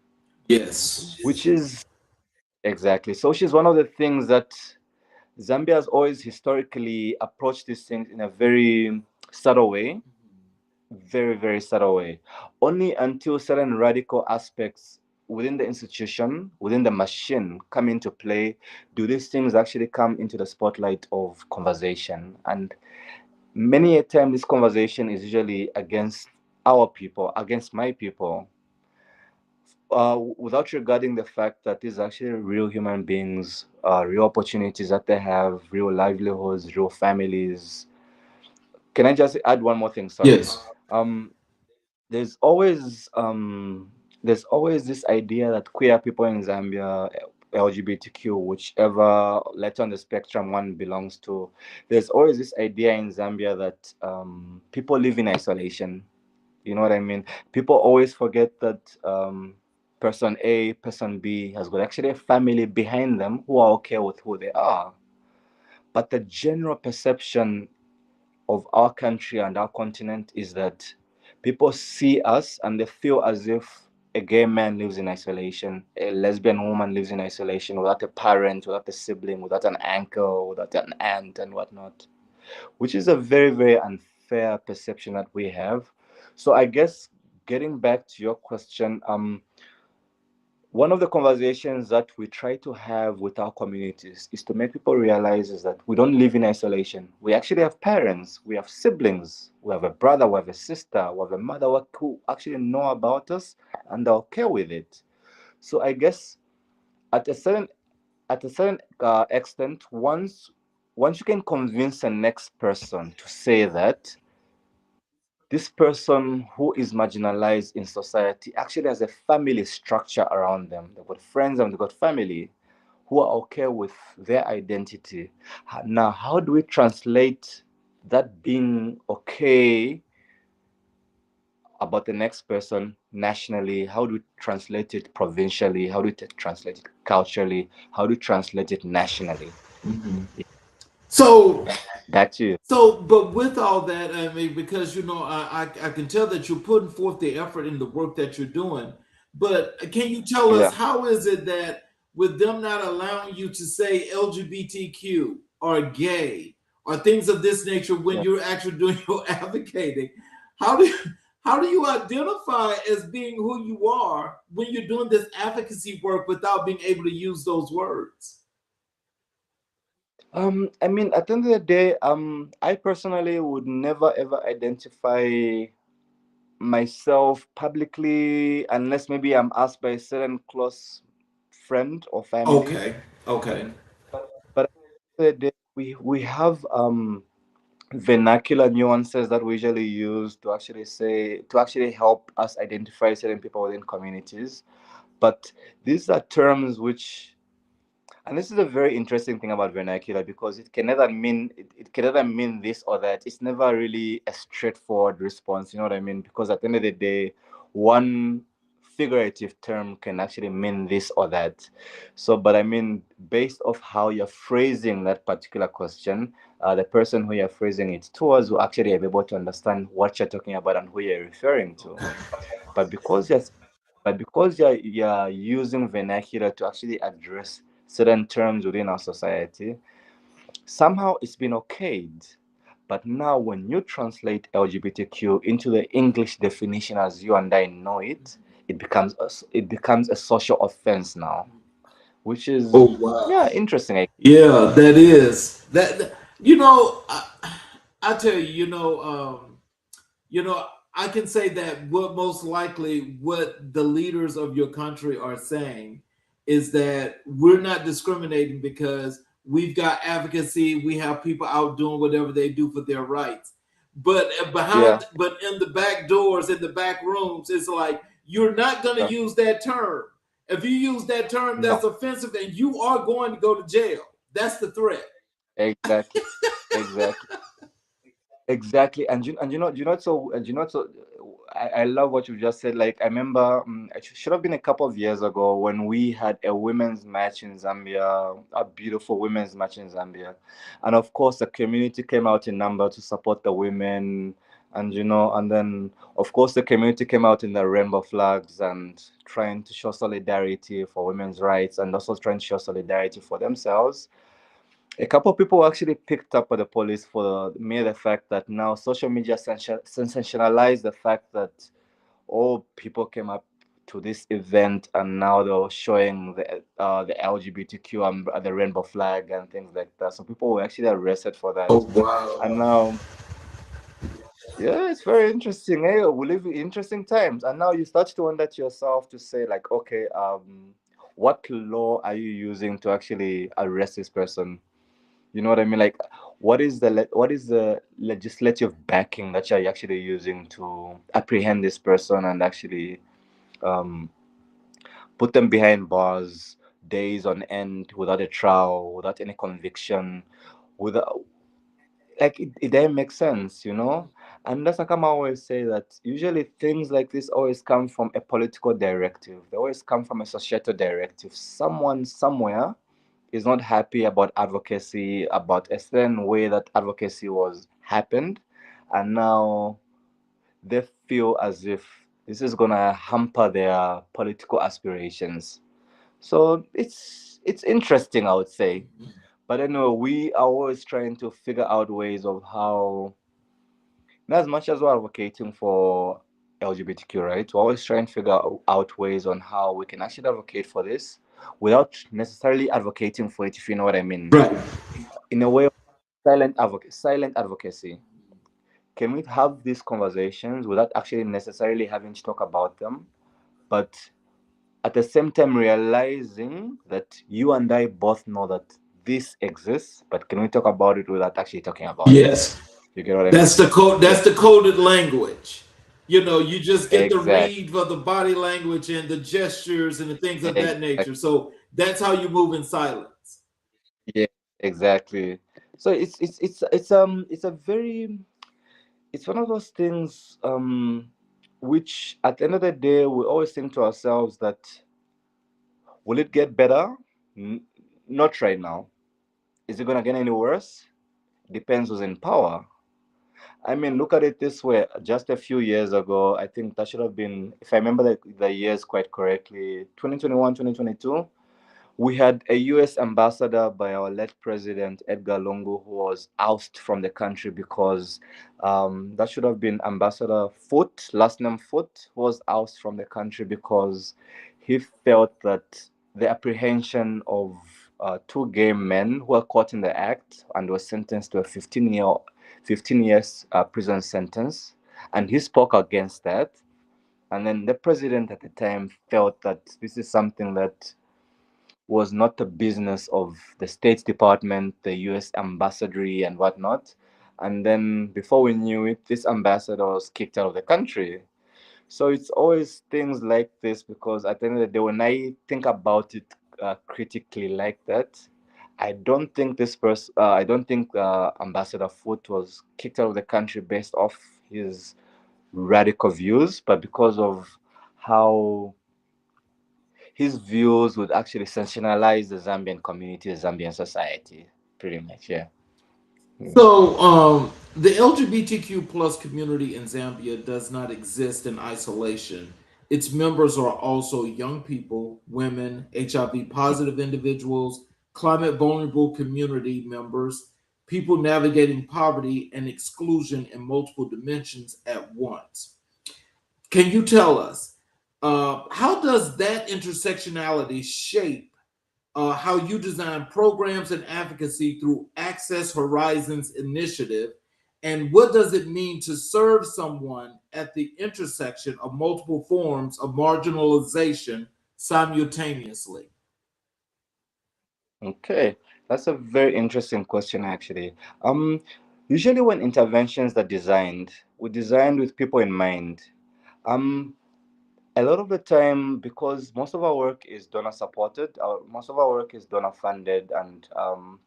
Yes. which is exactly. So she's one of the things that Zambia has always historically approached these things in a very subtle way, very, very subtle way. Only until certain radical aspects within the institution, within the machine come into play, do these things actually come into the spotlight of conversation. And many a time, this conversation is usually against our people, against my people, without regarding the fact that these are actually real human beings, real opportunities that they have, real livelihoods, real families. Can I just add one more thing? Sorry. Yes. Um, there's always there's always this idea that queer people in Zambia, LGBTQ, whichever letter on the spectrum one belongs to, there's always this idea in Zambia that people live in isolation. You know what I mean? People always forget that person A, person B has got actually a family behind them who are okay with who they are. But the general perception of our country and our continent is that people see us and they feel as if a gay man lives in isolation, a lesbian woman lives in isolation without a parent, without a sibling, without an uncle, without an aunt, and whatnot, which is a very, very unfair perception that we have. So I guess getting back to your question, one of the conversations that we try to have with our communities is to make people realize is that we don't live in isolation. We actually have parents, we have siblings, we have a brother, we have a sister, we have a mother who actually know about us and are okay with it. So I guess at a certain extent, once you can convince the next person to say that this person who is marginalized in society actually has a family structure around them. They've got friends and they've got family who are okay with their identity. Now, how do we translate that being okay about the next person nationally? How do we translate it provincially? How do we translate it culturally? How do we translate it nationally? Yeah, So back to you. So, but with all that, I mean, because I can tell that you're putting forth the effort in the work that you're doing. But can you tell us Yeah, how is it that with them not allowing you to say LGBTQ or gay or things of this nature when yeah. you're actually doing your advocating, how do you, how do you identify as being who you are when you're doing this advocacy work without being able to use those words? I mean, at the end of the day, I personally would never ever identify myself publicly unless maybe I'm asked by a certain close friend or family. Okay, okay, But at the end of the day, we have vernacular nuances that we usually use to actually say to actually help us identify certain people within communities. But these are terms which, and this is a very interesting thing about vernacular, because it can neither mean this or that. It's never really a straightforward response, you know what I mean? Because at the end of the day, one figurative term can actually mean this or that. So, but I mean, based off how you're phrasing that particular question, the person who you're phrasing it towards will actually be able to understand what you're talking about and who you're referring to. okay. But because you're you're using vernacular to actually address certain terms within our society, somehow it's been okayed. But now when you translate LGBTQ into the English definition as you and I know it, it becomes a social offense now, which is, Oh wow. yeah, interesting. Yeah, that is I tell you, you know, I can say that what most likely what the leaders of your country are saying is that we're not discriminating because we've got advocacy, we have people out doing whatever they do for their rights. But Yeah. but in the back doors, in the back rooms, it's like you're not going to uh, use that term. If you use that term, no, that's offensive, and you are going to go to jail. That's the threat. exactly, exactly. Exactly, and you know so and you know so I love what you just said. Like I remember, it should have been a couple of years ago when we had a women's match in Zambia, a beautiful women's match in Zambia, and of course the community came out in number to support the women, and then of course the community came out in the rainbow flags and trying to show solidarity for women's rights and also trying to show solidarity for themselves. A couple of people actually picked up with the police for the mere the fact that now social media sensationalized the fact that all people came up to this event and now they're showing the LGBTQ and the rainbow flag and things like that. So people were actually arrested for Oh that. wow. And now, yeah, it's very interesting. Hey, we live in interesting times. And now you start to wonder to yourself to say like, okay, what law are you using to actually arrest this person? You know what I mean? Like, what is the legislative backing that you're actually using to apprehend this person and actually um, put them behind bars days on end without a trial, without any conviction, without like it doesn't make sense, you know? And that's like I always say that usually things like this always come from a political directive. They always come from a societal directive. Someone somewhere is not happy about advocacy, about a certain way that advocacy was happened, and now they feel as if this is gonna hamper their political aspirations. So it's interesting, I would say. But I know we are always trying to figure out ways of how, not as much as we're advocating for LGBTQ, right? We're always trying to figure out ways on how we can actually advocate for this without necessarily advocating for it, if you know what I mean. Right. In a way of silent advocacy. Can we have these conversations without actually necessarily having to talk about them, but at the same time realizing that you and I both know that this exists, but can we talk about it without actually talking about it? Yes. You get what I mean? That's the code. Yeah, That's the coded language. You just get the exactly. read for the body language and the gestures and the things of that Exactly. nature. So that's how you move in silence. Yeah, exactly. So it's a very, it's one of those things which at the end of the day, we always think to ourselves that will it get better? N- Not right now. Is it going to get any worse? Depends who's in power. I mean, look at it this way. Just a few years ago, I think that should have been, if I remember the years quite correctly, 2021, 2022. We had a US ambassador by our late president, Edgar Lungu, who was ousted from the country because that should have been Ambassador Foot, last name Foot, who was ousted from the country because he felt that the apprehension of two gay men who were caught in the act and were sentenced to a 15 years prison sentence. And he spoke against that. And then the president at the time felt that this is something that was not the business of the State Department, the US ambassadry, and whatnot. And then before we knew it, this ambassador was kicked out of the country. So it's always things like this because at the end of the day, when I think about it critically like that, I don't think Ambassador Foot was kicked out of the country based off his radical views, but because of how his views would actually sensationalize the Zambian community, the Zambian society, pretty much. Yeah. So, the LGBTQ plus community in Zambia does not exist in isolation. Its members are also young people, women, HIV positive individuals, climate vulnerable community members, people navigating poverty and exclusion in multiple dimensions at once. Can you tell us how does that intersectionality shape how you design programs and advocacy through Access Horizons initiative, and what does it mean to serve someone at the intersection of multiple forms of marginalization simultaneously? Okay, that's a very interesting question, actually. Um, Usually when interventions are designed, we designed with people in mind. Um, a lot of the time, because most of our work is donor supported, most of our work is donor funded and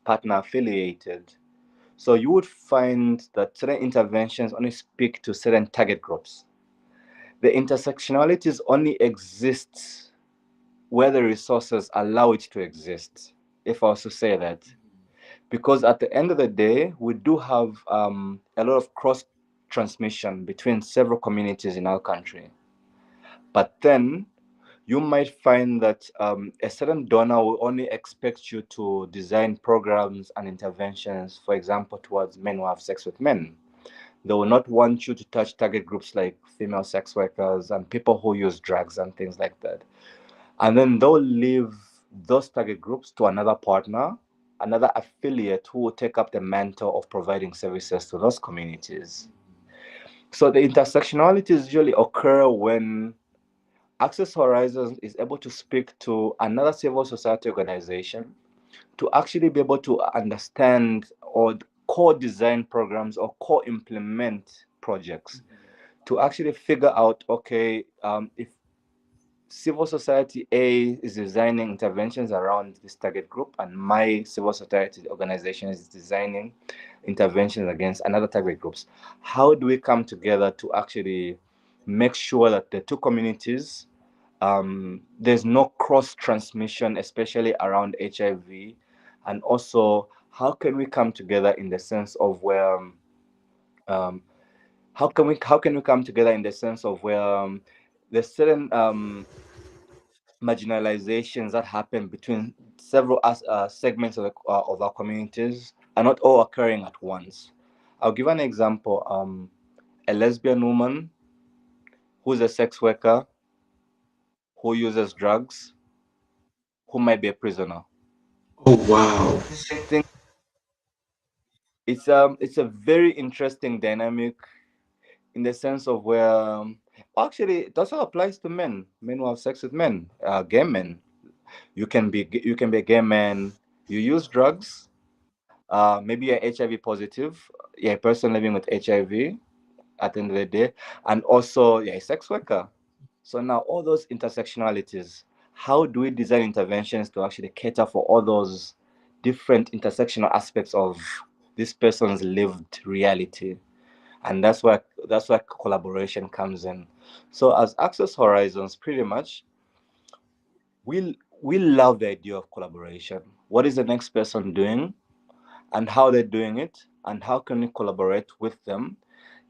partner affiliated. So you would find that certain interventions only speak to certain target groups. The intersectionalities only exist where the resources allow it to exist, if I was to say that. Because at the end of the day, we do have a lot of cross transmission between several communities in our country. But then you might find that a certain donor will only expect you to design programs and interventions, for example, towards men who have sex with men. They will not want you to touch target groups like female sex workers and people who use drugs and things like that. And then they'll leave those target groups to another partner, another affiliate who will take up the mantle of providing services to those communities. So the intersectionalities usually occur when Access Horizons is able to speak to another civil society organization to actually be able to understand or co-design programs or co-implement projects to actually figure out, okay, if civil society A is designing interventions around this target group, and my civil society organization is designing interventions against another target groups. How do we come together to actually make sure that the two communities, there's no cross transmission, especially around HIV, and also how can we come together in the sense of where um, how can we come together in the sense of where there's certain marginalizations that happen between several segments of our communities are not all occurring at once. I'll give an example. A lesbian woman who's a sex worker who uses drugs, who might be a prisoner. Oh, wow. I think it's a very interesting dynamic in the sense of where actually it also applies to men who have sex with men, gay men. You can be a gay man. You use drugs. Maybe you're HIV positive. You're a person living with HIV at the end of the day, and also you're a sex worker. So now all those intersectionalities, how do we design interventions to actually cater for all those different intersectional aspects of this person's lived reality? And that's where collaboration comes in. So as Access Horizons, pretty much, we love the idea of collaboration. What is the next person doing, and how they're doing it, and how can we collaborate with them?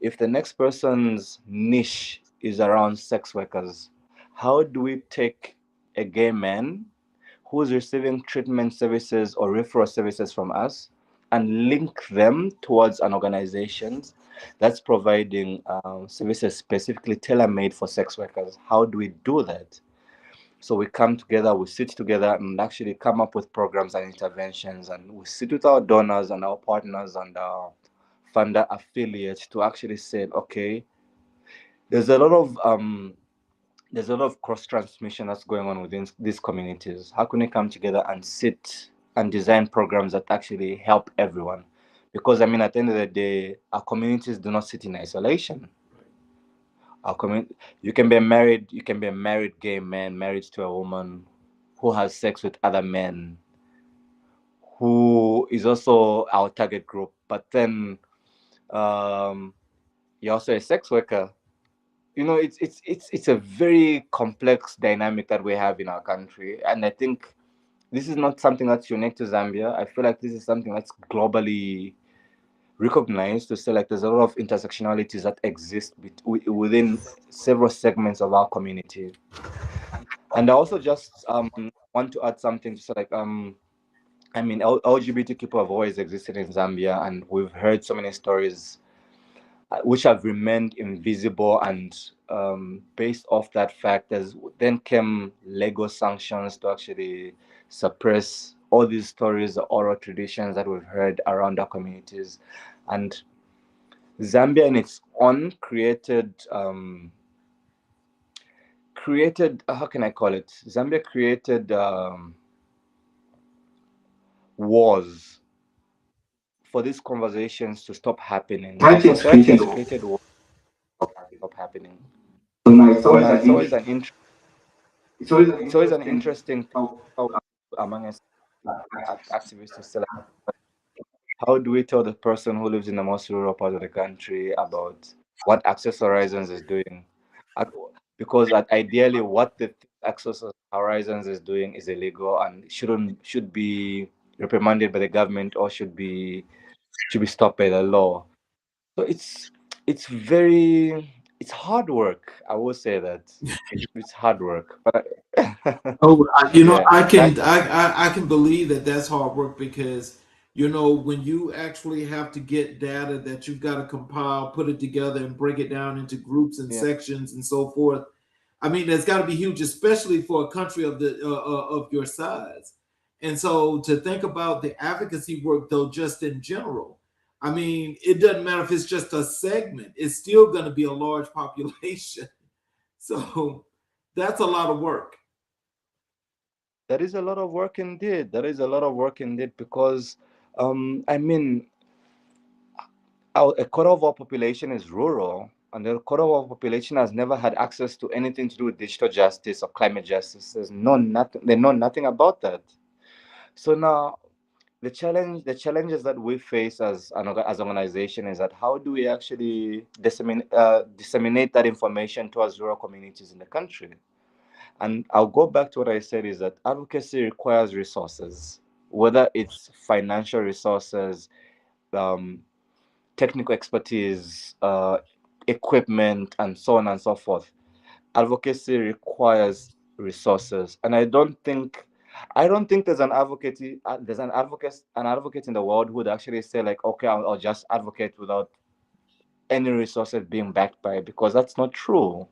If the next person's niche is around sex workers, how do we take a gay man who's receiving treatment services or referral services from us and link them towards an organization that's providing services specifically tailor-made for sex workers? How do we do that? So we come together, we sit together and actually come up with programs and interventions, and we sit with our donors and our partners and our funder affiliates to actually say, okay, there's a lot of cross transmission that's going on within these communities. How can we come together and sit and design programs that actually help everyone? Because I mean, at the end of the day, our communities do not sit in isolation. Our community, you can be a married gay man married to a woman who has sex with other men, who is also our target group. But then um, you're also a sex worker. You know, it's a very complex dynamic that we have in our country, and I think this is not something that's unique to Zambia. I feel like this is something that's globally recognized, to say like there's a lot of intersectionalities that exist within several segments of our community. And I also just want to add something to say like I mean, LGBTQ people have always existed in Zambia, and we've heard so many stories which have remained invisible. And based off that fact, there's then came legal sanctions to actually suppress all these stories, the oral traditions that we've heard around our communities. And Zambia, in its own, created how can I call it? Zambia created wars for these conversations to stop happening. Society has created wars to stop happening. So now it's always an interesting thing how among us activists to say, like, how do we tell the person who lives in the most rural part of the country about what Access Horizons is doing? At- Because ideally, what the Access Horizons is doing is illegal and should be reprimanded by the government, or should be stopped by the law. So it's hard work. I will say that it's hard work, but Oh, yeah, I can believe that that's hard work because when you actually have to get data that you've got to compile, put it together, and break it down into groups and yeah. sections and so forth. I mean, that's got to be huge, especially for a country of your size. And so to think about the advocacy work, though, just in general, I mean, it doesn't matter if it's just a segment; it's still going to be a large population. So that's a lot of work. That is a lot of work indeed. That is a lot of work indeed, because I mean, a quarter of our population is rural, and a quarter of our population has never had access to anything to do with digital justice or climate justice. They know nothing about that. So now the challenges that we face as an organization is that how do we actually disseminate that information towards rural communities in the country? And I'll go back to what I said, is that advocacy requires resources, whether it's financial resources, um, technical expertise, equipment, and so on and so forth. Advocacy requires resources, and I don't think there's an advocate in the world who would actually say like, okay, I'll just advocate without any resources being backed by, because that's not true.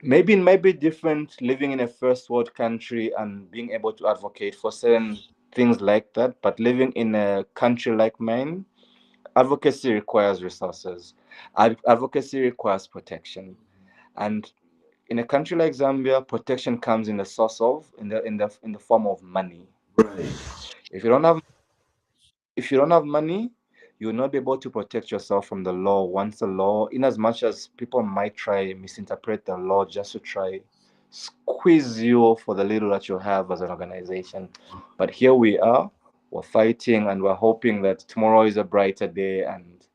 Maybe it might be different living in a first world country and being able to advocate for certain things like that, but living in a country like mine, advocacy requires resources. Advocacy requires protection. And in a country like Zambia, protection comes in the source of in the form of money. Right. If you don't have if you don't have money, you will not be able to protect yourself from the law. Once the law, in as much as people might try misinterpret the law just to try squeeze you for the little that you have as an organization. But here we are, we're fighting, and we're hoping that tomorrow is a brighter day. And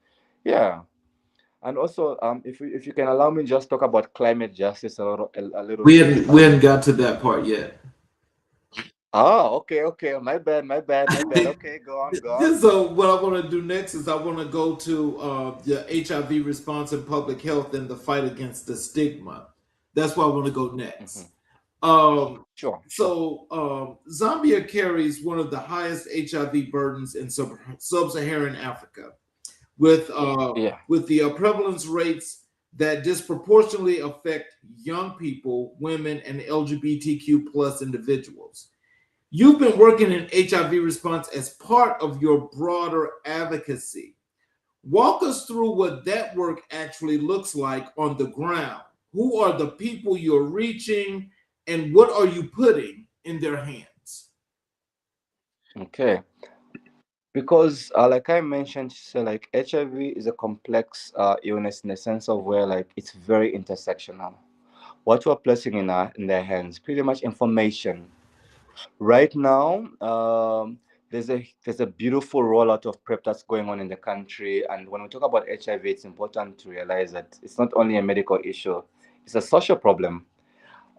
yeah, And also, if you can allow me just talk about climate justice a little We bit. hadn't we hadn't got to that part yet. Oh, okay. My bad. Okay, go on, go on. So what I want to do next is I want to go to the HIV response in public health and the fight against the stigma. That's where I want to go Hmm. next. Um, Sure. so Zambia carries one of the highest HIV burdens in sub-Saharan Africa, Yeah. with the prevalence rates that disproportionately affect young people, women, and LGBTQ plus individuals. You've been working in HIV response as part of your broader advocacy. Walk us through what that work actually looks like on the ground. Who are the people you're reaching, and what are you putting in their hands? Okay. Because like I mentioned, so like HIV is a complex illness in the sense of where like it's very intersectional. What we're placing in their hands, pretty much information. Right now, there's a beautiful rollout of PrEP that's going on in the country, and when we talk about HIV, it's important to realize that it's not only a medical issue; it's a social problem.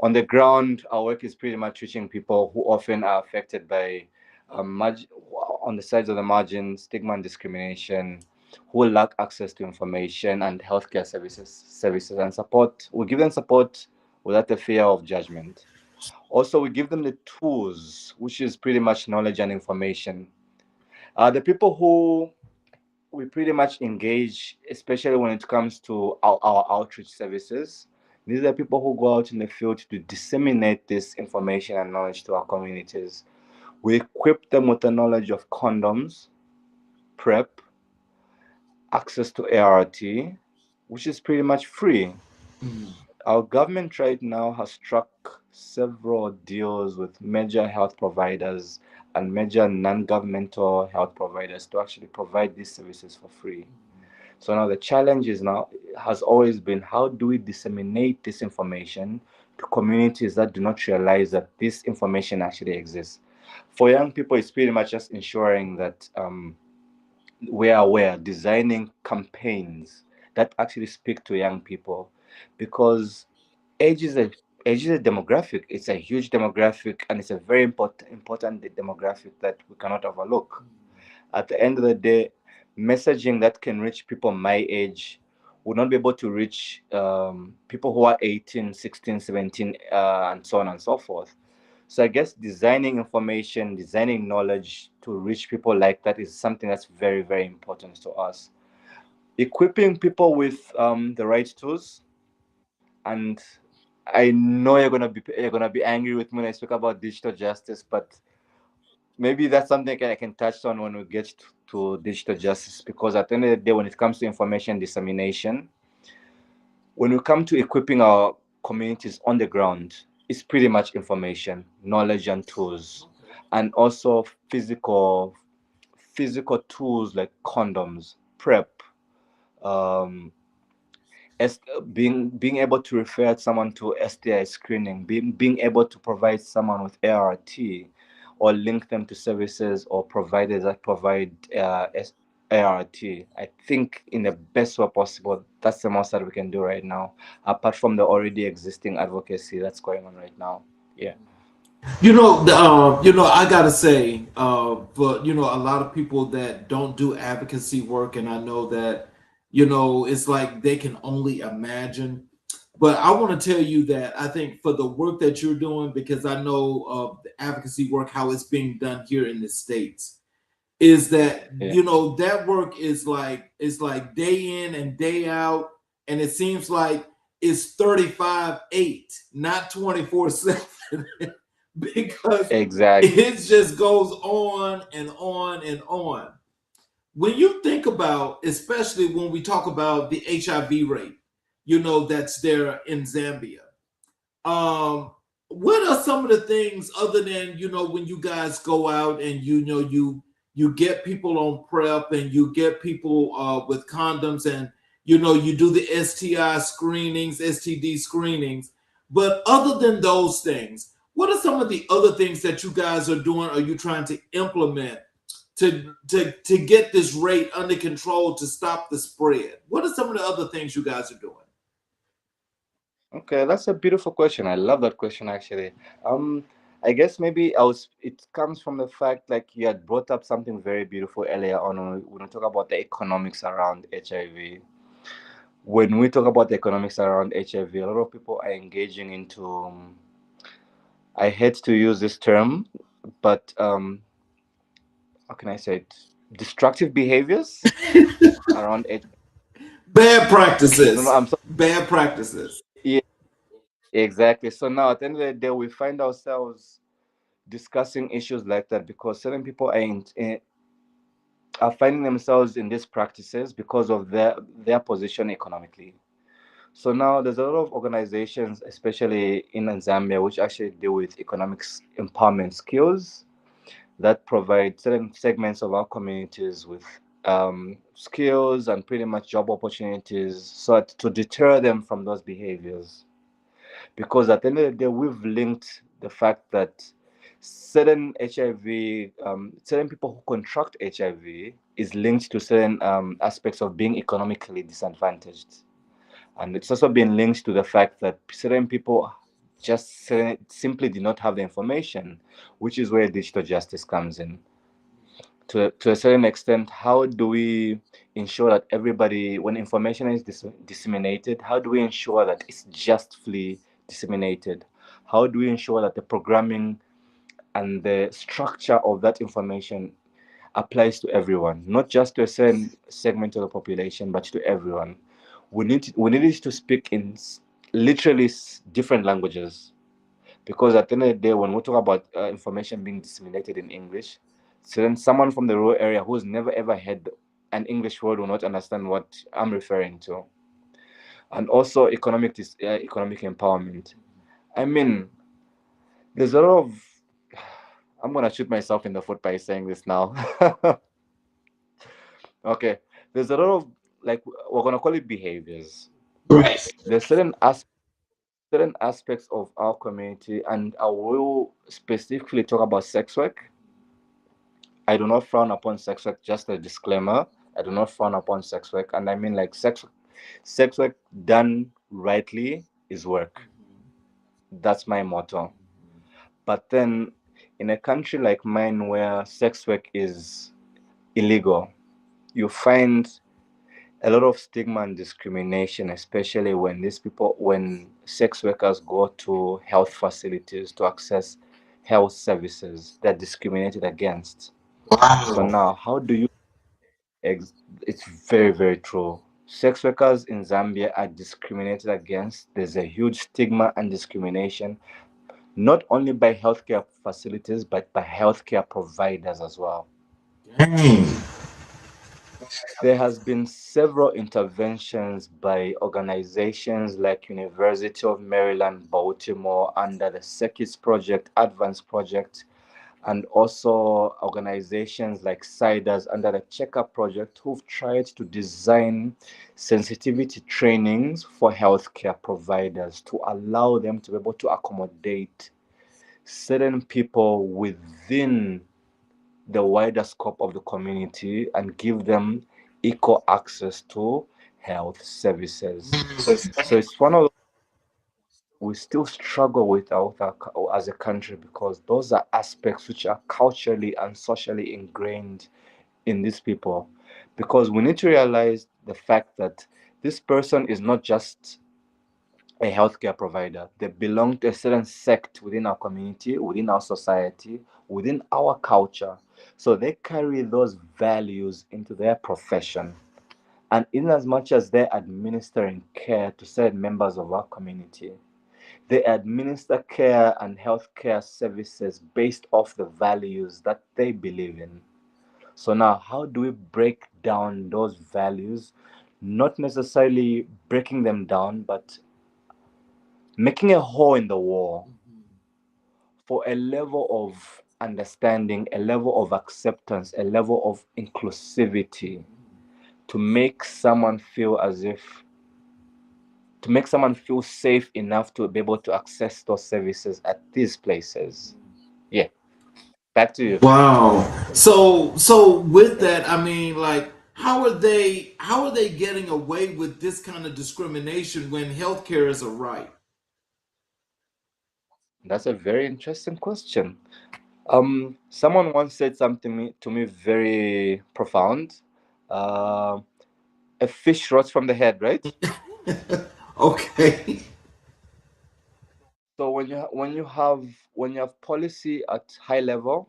On the ground, our work is pretty much reaching people who often are affected by on the sides of the margin, stigma and discrimination, who lack access to information and healthcare services and support. We give them support without the fear of judgment. Also, we give them the tools, which is pretty much knowledge and information. The people who we pretty much engage, especially when it comes to our outreach services. These are people who go out in the field to disseminate this information and knowledge to our communities. We equip them with the knowledge of condoms, PrEP, access to ART, which is pretty much free. Mm. Our government right now has struck several deals with major health providers and major non governmental health providers to actually provide these services for free. So now the challenge is now has always been how do we disseminate this information to communities that do not realize that this information actually exists. For young people, it's pretty much just ensuring that we are aware, designing campaigns that actually speak to young people, because age is a age is a demographic. It's a huge demographic, and it's a very important demographic that we cannot overlook. At the end of the day, messaging that can reach people my age would not be able to reach people who are 18, 16, 17, and so on and so forth. So I guess designing information, designing knowledge to reach people like that is something that's very, very important to us. Equipping people with the right tools, and I know you're gonna be angry with me when I speak about digital justice, but maybe that's something I can touch on when we get to digital justice, because at the end of the day, when it comes to information dissemination, when we come to equipping our communities on the ground, it's pretty much information, knowledge, and tools, and also physical tools like condoms, PrEP, um, as being able to refer someone to STI screening, being able to provide someone with ART, or link them to services or providers that provide ART. I think in the best way possible, that's the most that we can do right now, apart from the already existing advocacy that's going on right now. Yeah. I gotta say, but a lot of people that don't do advocacy work, and I know that, it's like they can only imagine. But I want to tell you that I think for the work that you're doing, because I know of the advocacy work, how it's being done here in the States, is that Yeah. that work is like day in and day out, and it seems like it's 35/8, not 24/7. Because Exactly. it just goes on and on and on. When you think about, especially when we talk about the HIV rate, that's there in Zambia. Um, what are some of the things other than when you guys go out and you get people on PrEP and you get people with condoms, and you do the STI screenings, STD screenings. But other than those things, what are some of the other things that you guys are doing? Are you trying to implement to get this rate under control to stop the spread? What are some of the other things you guys are doing? Okay, that's a beautiful question. I love that question actually. Um, I guess maybe I was. It comes from the fact like you had brought up something very beautiful earlier on when we talk about the economics around HIV. When we talk about the economics around HIV, a lot of people are engaging into. I hate to use this term, but how can I say it? Destructive behaviors around HIV. Bad No, no, practices. I'm sorry. Bad practices. Yeah, exactly. So now at the end of the day, we find ourselves discussing issues like that because certain people are finding themselves in these practices because of their position economically. So now there's a lot of organizations, especially in Zambia, which actually deal with economics empowerment skills that provide certain segments of our communities with skills and pretty much job opportunities so to deter them from those behaviors. Because at the end of the day, we've linked the fact that certain HIV, certain people who contract HIV is linked to certain aspects of being economically disadvantaged. And it's also been linked to the fact that certain people simply did not have the information, which is where digital justice comes in. To a certain extent, how do we ensure that everybody, when information is disseminated, how do we ensure that it's justly disseminated? How do we ensure that the programming and the structure of that information applies to everyone, not just to a certain segment of the population, but to everyone? We need it to speak in literally different languages, because at the end of the day, when we talk about information being disseminated in English, so then someone from the rural area who's never ever heard an English word will not understand what I'm referring to. And also economic empowerment. I mean, there's a lot of. I'm gonna shoot myself in the foot by saying this now. Okay, there's a lot of, like, we're gonna call it behaviors. Right. There's certain aspects of our community, and I will specifically talk about sex work. I do not frown upon sex work. Just a disclaimer: I do not frown upon sex work, and I mean, like, sex work done rightly is work. That's my motto. But then, in a country like mine where sex work is illegal, you find a lot of stigma and discrimination, especially when sex workers go to health facilities to access health services. They're discriminated against. So Wow. now, how do you it's very, very true. Sex workers in Zambia are discriminated against. There's a huge stigma and discrimination, not only by healthcare facilities, but by healthcare providers as well. Dang. There has been several interventions by organizations like University of Maryland, Baltimore under the Circuits Project, Advance Project, and also organizations like CIDAS under the Checkup Project, who've tried to design sensitivity trainings for healthcare providers to allow them to be able to accommodate certain people within the wider scope of the community and give them equal access to health services. So it's one of we still struggle with as a country, because those are aspects which are culturally and socially ingrained in these people. Because we need to realize the fact that this person is not just a healthcare provider. They belong to a certain sect within our community, within our society, within our culture. So they carry those values into their profession. And in as much as they're administering care to certain members of our community, they administer care and healthcare services based off the values that they believe in. So now, how do we break down those values? Not necessarily breaking them down, but making a hole in the wall for a level of understanding, a level of acceptance, a level of inclusivity, to make someone feel as if to make someone feel safe enough to be able to access those services at these places. Yeah, Back to you. Wow. So with that, I mean, like, how are they getting away with this kind of discrimination when healthcare is a right? That's a very interesting question. Someone once said something to me very profound. Uh, a fish rots from the head, right? Okay. So when you have policy at high level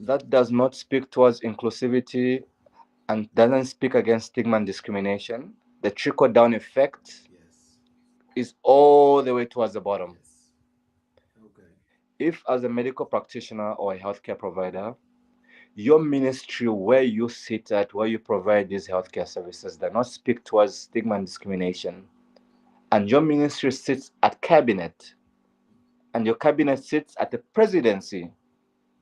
that does not speak towards inclusivity and doesn't speak against stigma and discrimination, the trickle down effect Yes. is all the way towards the bottom. Yes. Okay. If, as a medical practitioner or a healthcare provider, your ministry, where you sit at, where you provide these healthcare services, does not speak towards stigma and discrimination, and your ministry sits at cabinet, and your cabinet sits at the presidency,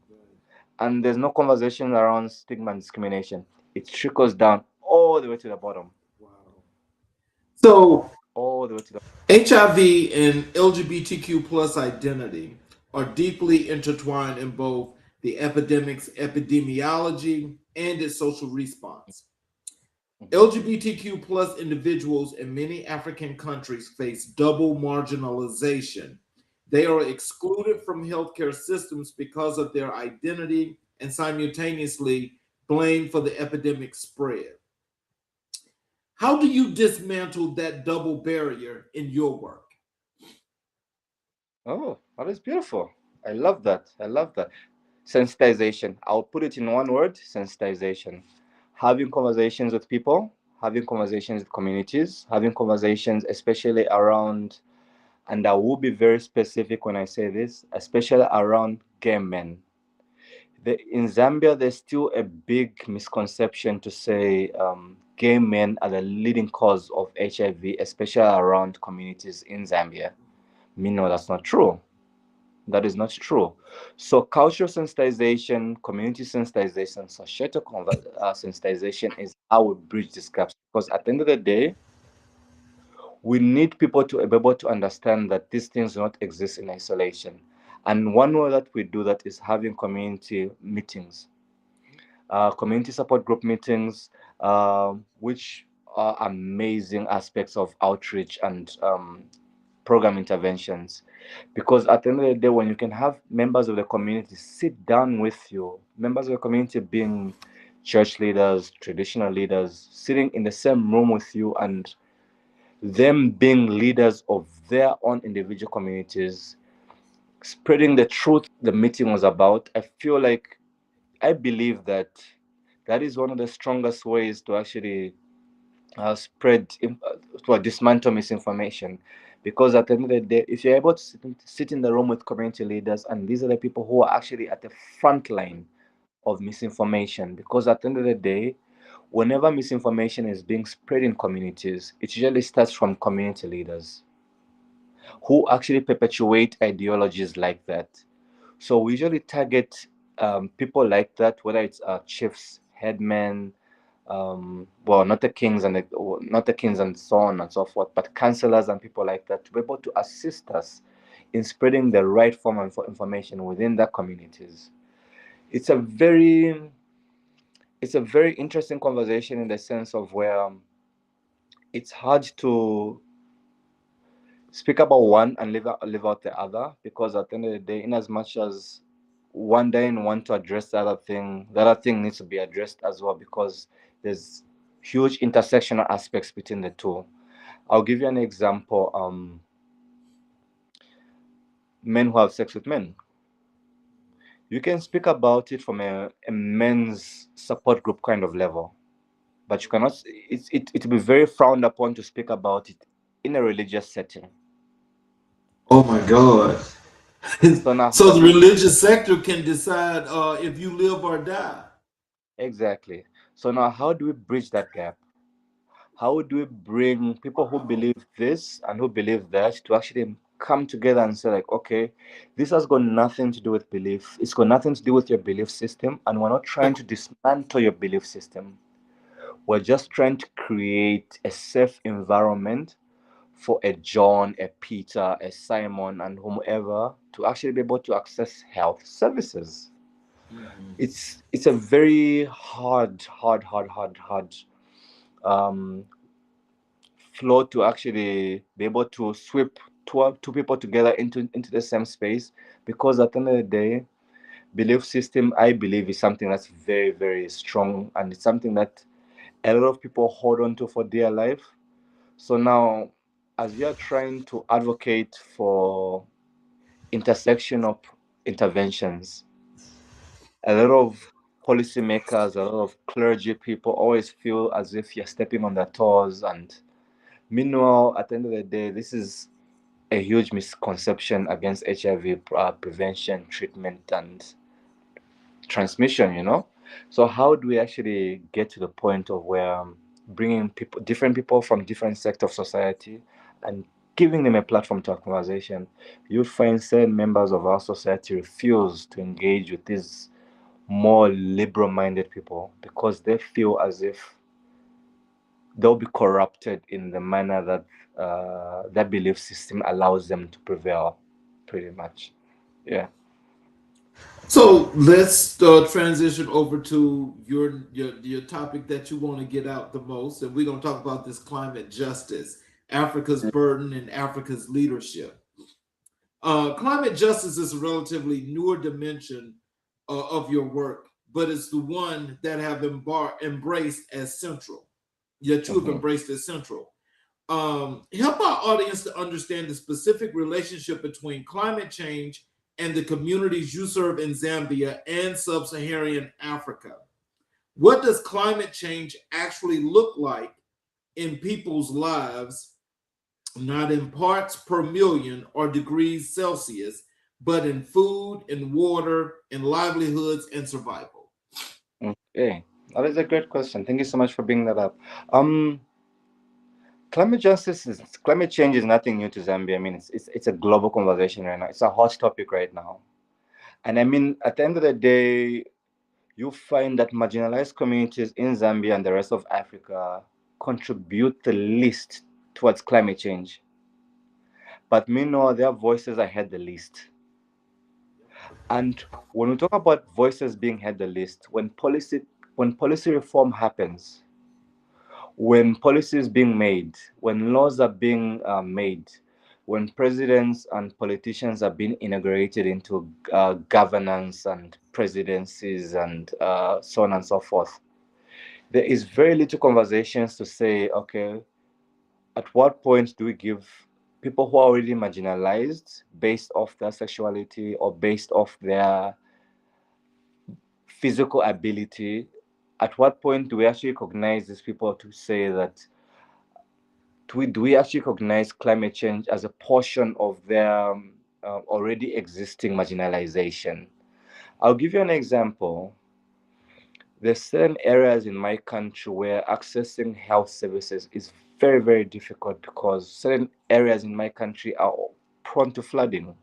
Right. and there's no conversation around stigma and discrimination, it trickles down all the way to the bottom. Wow. So All the way to the HIV and LGBTQ plus identity are deeply intertwined in both the epidemic's epidemiology and its social response. Mhm. LGBTQ plus individuals in many African countries face double marginalization. They are excluded from healthcare systems because of their identity and simultaneously blamed for the epidemic spread. How do you dismantle that double barrier in your work? Oh, that is beautiful. I love that. I love that. Sensitization. I'll put it in one word: sensitization. Having conversations with people, having conversations with communities, having conversations, especially around, and I will be very specific when I say this, especially around gay men. In Zambia, there's still a big misconception to say gay men are the leading cause of HIV, especially around communities in Zambia. Me, no, that's not true. That is not true. So, cultural sensitization, community sensitization, societal sensitization is how we bridge these gaps. Because at the end of the day, we need people to be able to understand that these things do not exist in isolation. And one way that we do that is having community meetings, community support group meetings, which are amazing aspects of outreach and program interventions. Because at the end of the day, when you can have members of the community sit down with you, members of the community being church leaders, traditional leaders, sitting in the same room with you, and them being leaders of their own individual communities, spreading the truth the meeting was about, I feel like, I believe that that is one of the strongest ways to actually to dismantle misinformation. Because at the end of the day, if you're able to sit in the room with community leaders, and these are the people who are actually at the front line of misinformation, because at the end of the day, whenever misinformation is being spread in communities, it usually starts from community leaders who actually perpetuate ideologies like that. So we usually target people like that, whether it's chiefs, headmen, well, not the kings and not the kings and so on and so forth, but counselors and people like that to be able to assist us in spreading the right form of information within their communities. It's a very it's a very interesting conversation in the sense of where it's hard to speak about one and leave out the other, because at the end of the day, in as much as one day and want to address the other thing needs to be addressed as well, because there's huge intersectional aspects between the two. I'll give you an example. Men who have sex with men. You can speak about it from a men's support group kind of level, but you cannot. It will be very frowned upon to speak about it in a religious setting. Oh my God. So now, So how the do we religious sector can decide if you live or die. exactly? So now, how do we bridge that gap? How do we bring people who believe this and who believe that to actually come together and say, like, okay, this has got nothing to do with belief. It's got nothing to do with your belief system, and we're not trying to dismantle your belief system. We're just trying to create a safe environment for a John, a Peter, a Simon, and whomever to actually be able to access health services. Mhm. It's a very hard um, flow to actually be able to sweep two people together into the same space, because at the end of the day, belief system, I believe, is something that's very, very strong, and it's something that a lot of people hold on to for dear life. So now, as we are trying to advocate for intersection of interventions, a lot of policymakers, a lot of clergy people always feel as if you're stepping on their toes. And meanwhile, at the end of the day, this is a huge misconception against HIV prevention, treatment, and transmission. So how do we actually get to the point of where bringing people, different people from different sectors of society, and giving them a platform to have conversation? You'd find certain members of our society refuse to engage with these more liberal minded people because they feel as if they'll be corrupted in the manner that that belief system allows them to prevail, pretty much. Yeah. So let's transition over to your topic that you want to get out the most, and we're going to talk about this climate justice, Africa's burden, and Africa's leadership. Climate justice is a relatively newer dimension of your work, but it's the one that have embraced as central. That you have Mhm. embraced as central. Help our audience to understand the specific relationship between climate change and the communities you serve in Zambia and sub-Saharan Africa. What does climate change actually look like in people's lives, not in parts per million or degrees Celsius, but in food, in water, in livelihoods, and survival? Okay, that is a great question. Thank you so much for bringing that up. Um, climate change is nothing new to Zambia. I mean, it's a global conversation right now. It's a hot topic right now, and I mean, at the end of the day, you find that marginalized communities in Zambia and the rest of Africa contribute the least towards climate change, but meanwhile, their voices are heard the least. And when we talk about voices being heard the least, when policy reform happens, when policies being made, when laws are being made, when presidents and politicians are being integrated into governance and presidencies and so on and so forth, there is very little conversations to say, okay, at what point do we give people who are already marginalized based off their sexuality or based off their physical ability, at what point do we actually recognize these people to say that do we actually recognize climate change as a portion of their already existing marginalization? I'll give you an example. There's certain areas in my country where accessing health services is very, very difficult because certain areas in my country are prone to flooding.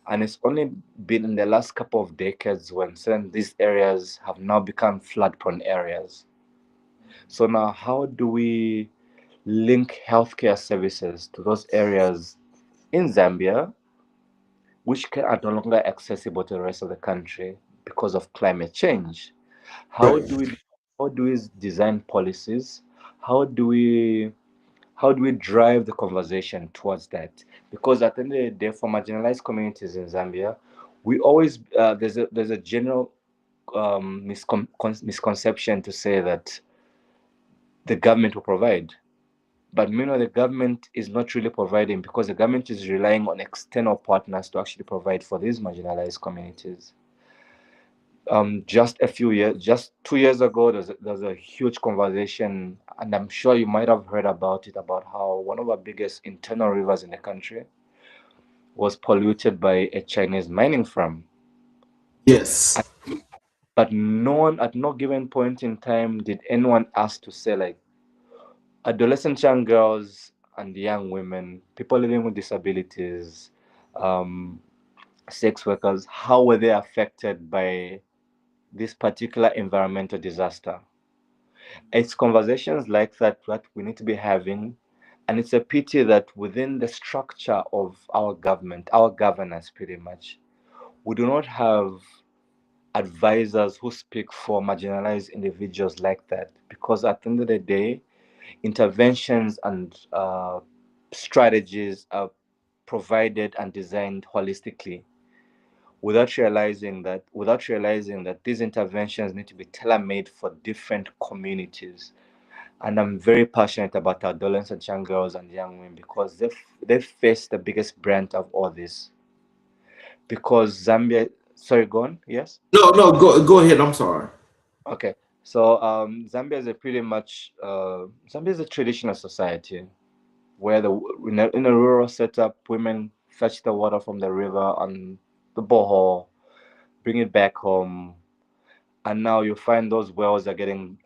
And it's only been in the last couple of decades when certain these areas have now become flood prone areas. So now how do we link healthcare services to those areas in Zambia which are no longer accessible to the rest of the country because of climate change? How Right. do we design policies? How do we drive the conversation towards that? Because at the end of the day, for marginalized communities in Zambia, we always there's a general misconception to say that the government will provide. But meanwhile, the government is not really providing because the government is relying on external partners to actually provide for these marginalized communities. Just 2 years ago, there's a huge conversation, and I'm sure you might have heard about it, about how one of our biggest internal rivers in the country was polluted by a Chinese mining firm. Yes. But no one, at no given point in time, did anyone ask to say, like, adolescent young girls and young women, people living with disabilities, um, sex workers, how were they affected by this particular environmental disaster? It's conversations like that we need to be having, And it's a pity that within the structure of our government, our governance pretty much, we do not have advisors who speak for marginalized individuals like that. Because at the end of the day, interventions and strategies are provided and designed holistically without realizing that these interventions need to be tailor-made for different communities. And I'm very passionate about adolescent young girls and young women because they face the biggest brunt of all this. Because Zambia, sorry, go on. Yes. No, no, go ahead. I'm sorry. Okay. So Zambia is a pretty much Zambia is a traditional society where in a rural setup, women fetch the water from the river and the borehole, bring it back home, and now you find those wells are getting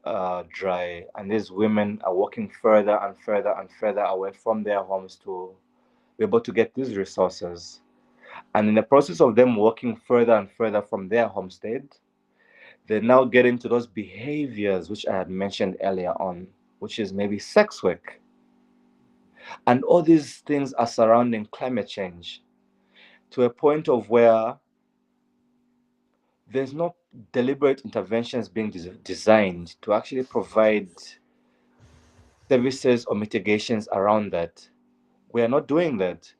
dry, and these women are walking further and further and further away from their homes to be able to get these resources. And in the process of them walking further and further from their homestead, they now get into those behaviors which I had mentioned earlier on, which is maybe sex work. And all these things are surrounding climate change to a point of where there's no deliberate interventions being designed to actually provide services or mitigations around that. We are not doing that.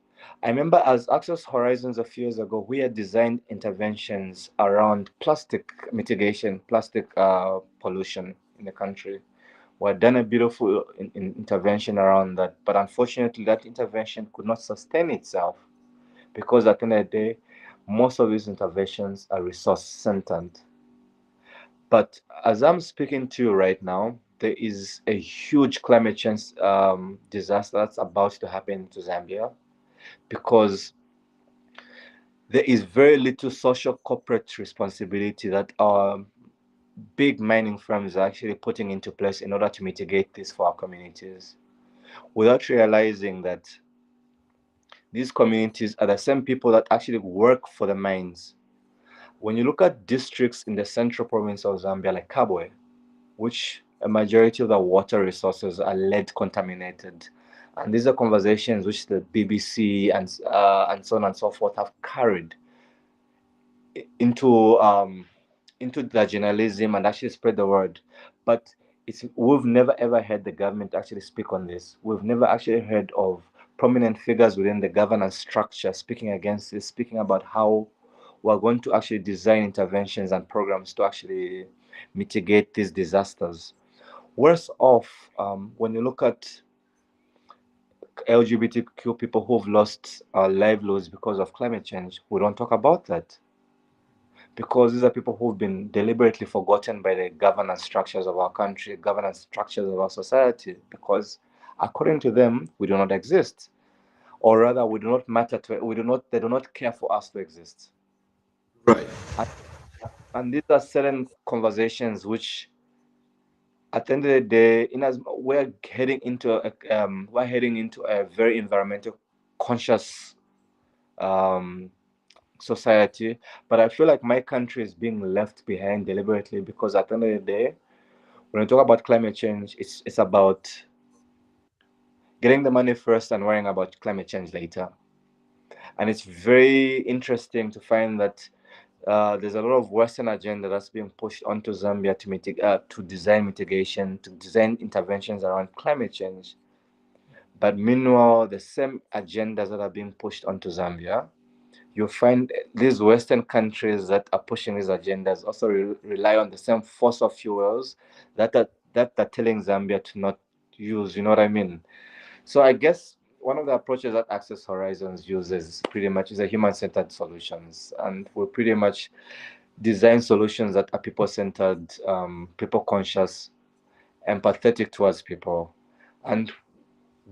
I remember as Access Horizons a few years ago, we had designed interventions around plastic mitigation, plastic pollution in the country. We had done a beautiful intervention around that, but unfortunately, that intervention could not sustain itself because at the end of the day, most of these interventions are resource centered. But as I'm speaking to you right now, there is a huge climate change disaster that's about to happen to Zambia because there is very little social corporate responsibility that our big mining firms are actually putting into place in order to mitigate this for our communities, without realizing that these communities are the same people that actually work for the mines. When you look at districts in the central province of Zambia, like Kabwe, which a majority of the water resources are lead contaminated. And these are conversations which the BBC and so on and so forth have carried into into the journalism and actually spread the word. But we've never ever heard the government actually speak on this. We've never actually heard of prominent figures within the governance structure speaking against this, speaking about how we're going to actually design interventions and programs to actually mitigate these disasters. Worse off, when you look at LGBTQ people who've lost livelihoods because of climate change, we don't talk about that because these are people who've been deliberately forgotten by the governance structures of our country, governance structures of our society, because according to them, we do not exist, or rather, we do not matter to. We do not. They do not care for us to exist. Right. And, and these are certain conversations which at the end of the day, in as we're heading into a very environmental conscious um, society, but I feel like my country is being left behind deliberately because at the end of the day, when we talk about climate change, it's about getting the money first and worrying about climate change later. And it's very interesting to find that there's a lot of Western agenda that's being pushed onto Zambia to design mitigation, to design interventions around climate change. But meanwhile, the same agendas that are being pushed onto Zambia, you find these Western countries that are pushing these agendas also rely on the same fossil fuels that are telling Zambia to not use. You know what I mean? So I guess one of the approaches that Access Horizons uses pretty much is a human-centered solutions, and we pretty much design solutions that are people-centered, people-conscious, empathetic towards people, and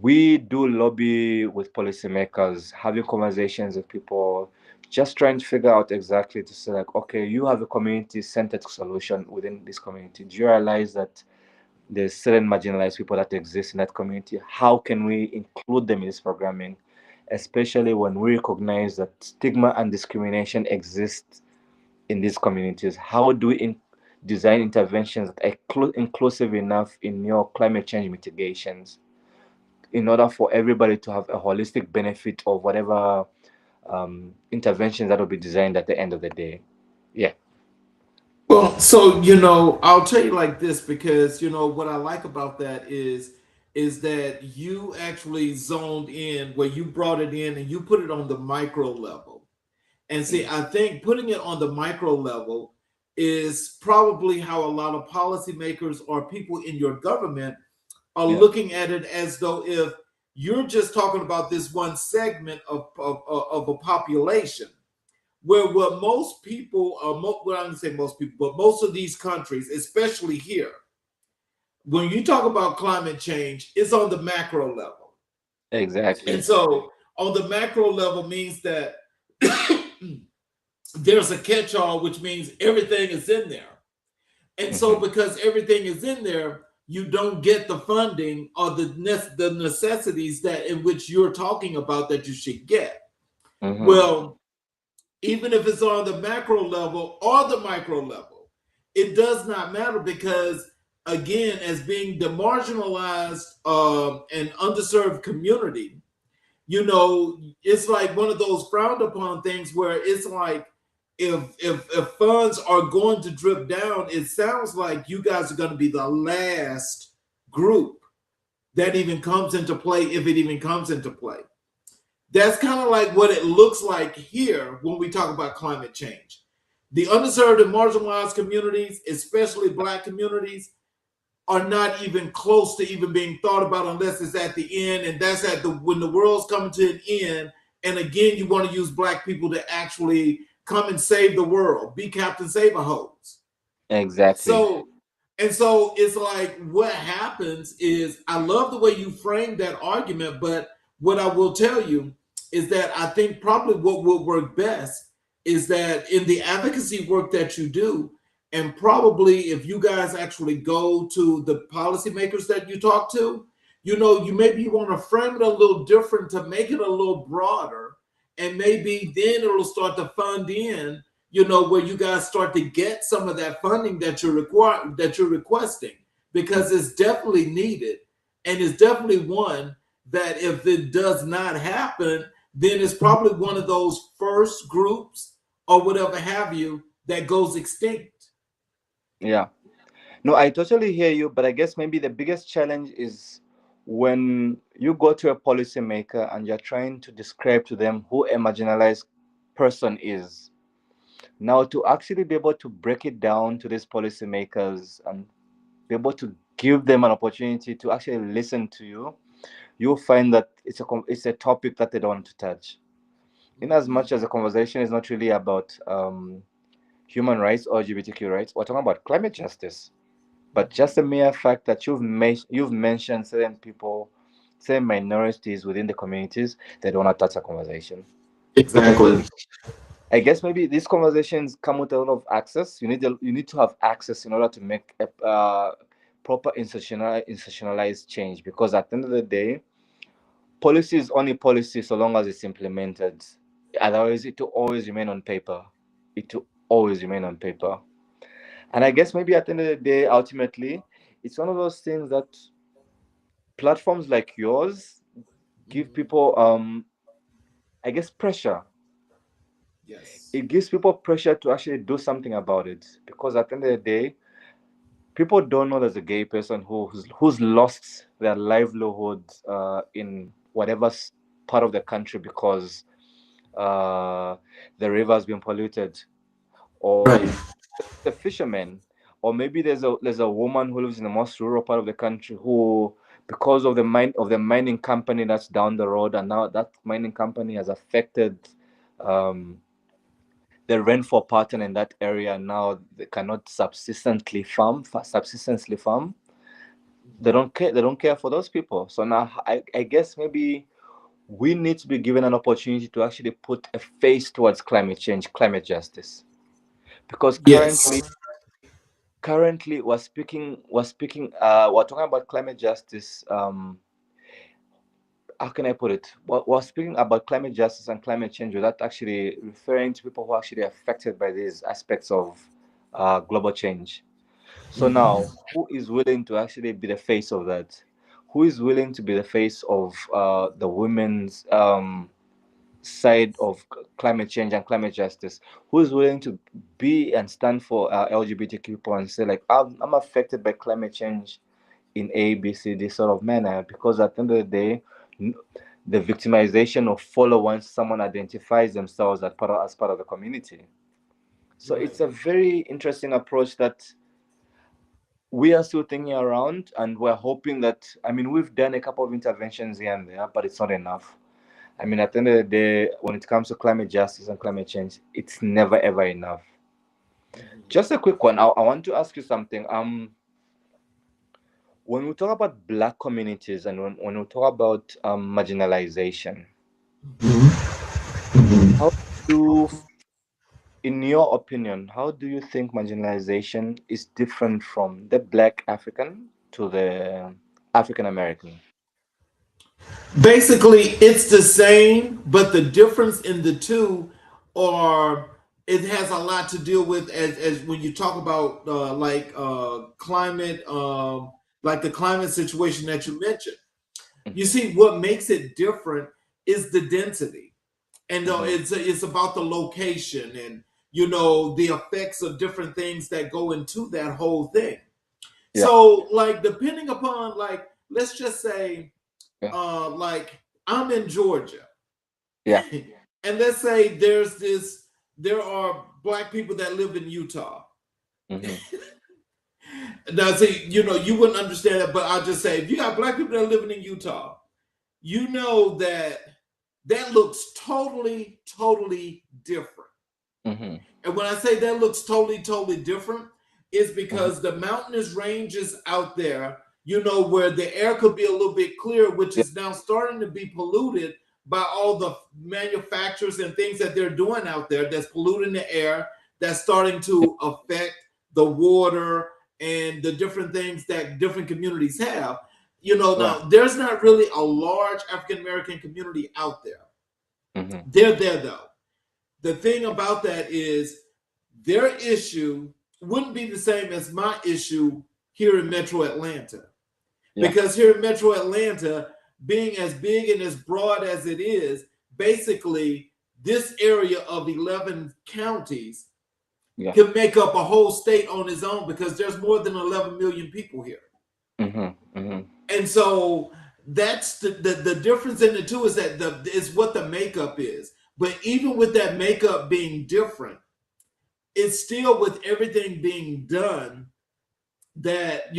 we do lobby with policymakers, having conversations with people, just trying to figure out exactly to say like, okay, you have a community-centered solution within this community. Do you realize that there's certain marginalized people that exist in that community? How can we include them in this programming, especially when we recognize that stigma and discrimination exist in these communities? How do we design interventions that are inclusive enough in your climate change mitigations in order for everybody to have a holistic benefit of whatever interventions that will be designed at the end of the day. Yeah. Well, so I'll tell you like this, because what I like about that is that you actually zoned in where you brought it in and you put it on the micro level. And see, I think putting it on the micro level is probably how a lot of policymakers or people in your government are Yeah. looking at it, as though if you're just talking about this one segment of a population, where what most people, well, I'm going to say most people, but most of these countries, especially here, when you talk about climate change, it's on the macro level. And Exactly. so on the macro level means that there's a catch-all, which means everything is in there. And so Hmm. because everything is in there, you don't get the funding or the necessities that in which you're talking about that you should get. Hmm. Well, even if it's on the macro level or the micro level, it does not matter, because again, as being the marginalized and underserved community, it's like one of those frowned upon things where it's like, if funds are going to drip down, it sounds like you guys are going to be the last group that even comes into play, if it even comes into play. That's kind of like what it looks like here when we talk about climate change. The underserved and marginalized communities, especially Black communities, are not even close to even being thought about unless it's at the end, and that's at the when the world's coming to an end. And again, you want to use Black people to actually come and save the world, be Captain Save a Hose. Exactly. So, and so it's like what happens is, I love the way you framed that argument, but what I will tell you is that I think probably what will work best is that in the advocacy work that you do, and probably if you guys actually go to the policymakers that you talk to, you maybe want to frame it a little different to make it a little broader, and maybe then it'll start to fund in, where you guys start to get some of that funding that you're requesting, because it's definitely needed, and it's definitely one that if it does not happen, then it's probably one of those first groups or whatever have you that goes extinct. Yeah. No, I totally hear you, but I guess maybe the biggest challenge is when you go to a policymaker and you're trying to describe to them who a marginalized person is. Now, to actually be able to break it down to these policymakers and be able to give them an opportunity to actually listen to you, you'll find that it's a topic that they don't want to touch. In as much as the conversation is not really about human rights or LGBTQ rights, we're talking about climate justice. But just the mere fact that you've mentioned certain people, certain minorities within the communities, they don't want to touch a conversation. Exactly. I guess maybe these conversations come with a lot of access. You need to have access in order to make a proper institutionalized change. Because at the end of the day, policy is only policy so long as it's implemented. Otherwise, it will always remain on paper. It will always remain on paper. And I guess maybe at the end of the day, ultimately, it's one of those things that platforms like yours give people, I guess, pressure. Yes. It gives people pressure to actually do something about it, because at the end of the day, people don't know there's a gay person who's lost their livelihood in whatever part of the country because uh, the river has been polluted, Right. or the fishermen, or maybe there's a woman who lives in the most rural part of the country who, because of the mining company that's down the road, and now that mining company has affected um, the rainfall pattern in that area. Now they cannot subsistently farm. They don't care for those people. So now I guess maybe we need to be given an opportunity to actually put a face towards climate change, climate justice, because currently Yes. currently we're talking about climate justice. How can I put it? We're speaking about climate justice and climate change without actually referring to people who are actually affected by these aspects of global change. So now, who is willing to actually be the face of that? who is willing to be the face of the women's side of climate change and climate justice, who is willing to be and stand for LGBTQ people and say like, I'm affected by climate change in A, B, C, D sort of manner, because at the end of the day, n- the victimization of follow once someone identifies themselves as part of the community. So Right. it's a very interesting approach that we are still thinking around, and we're hoping that, I mean, we've done a couple of interventions here and there, but it's not enough. I mean, at the end of the day, when it comes to climate justice and climate change, it's never ever enough. Mhm. Just a quick one. I want to ask you something. When we talk about Black communities and when we talk about marginalization, how do, in your opinion, how do you think marginalization is different from the Black African to the African American? Basically, it's the same, but the difference in the two are it has a lot to deal with as when you talk about climate, like the climate situation that you mentioned. You Mm-hmm, see, what makes it different is the density, and mm-hmm. it's about the location and the effects of different things that go into that whole thing. Yeah, So, like, depending upon, like, let's just say yeah, like I'm in Georgia, yeah. and let's say there are black people that live in Utah. Mm-hmm, Now, see, you wouldn't understand that, but I'll just say if you got black people that are living in Utah, you know that looks totally, totally different. mm-hmm, And when I say that looks totally, totally different, is mm-hmm. because the mountainous ranges out there, where the air could be a little bit clear, which Yeah, is now starting to be polluted by all the manufacturers and things that they're doing out there that's polluting the air, that's starting to affect the water and the different things that different communities have. yeah. Now there's not really a large African American community out there. Mm-hmm, They're there though. The thing about that is their issue wouldn't be the same as my issue here in Metro Atlanta. yeah, Because here in Metro Atlanta, being as big and as broad as it is, basically this area of 11 counties yeah. can make up a whole state on its own because there's more than 11 million people here. Mm-hmm, mm-hmm. And so that's the difference in the two is that is what the makeup is. But even with that makeup being different, it's still with everything being done that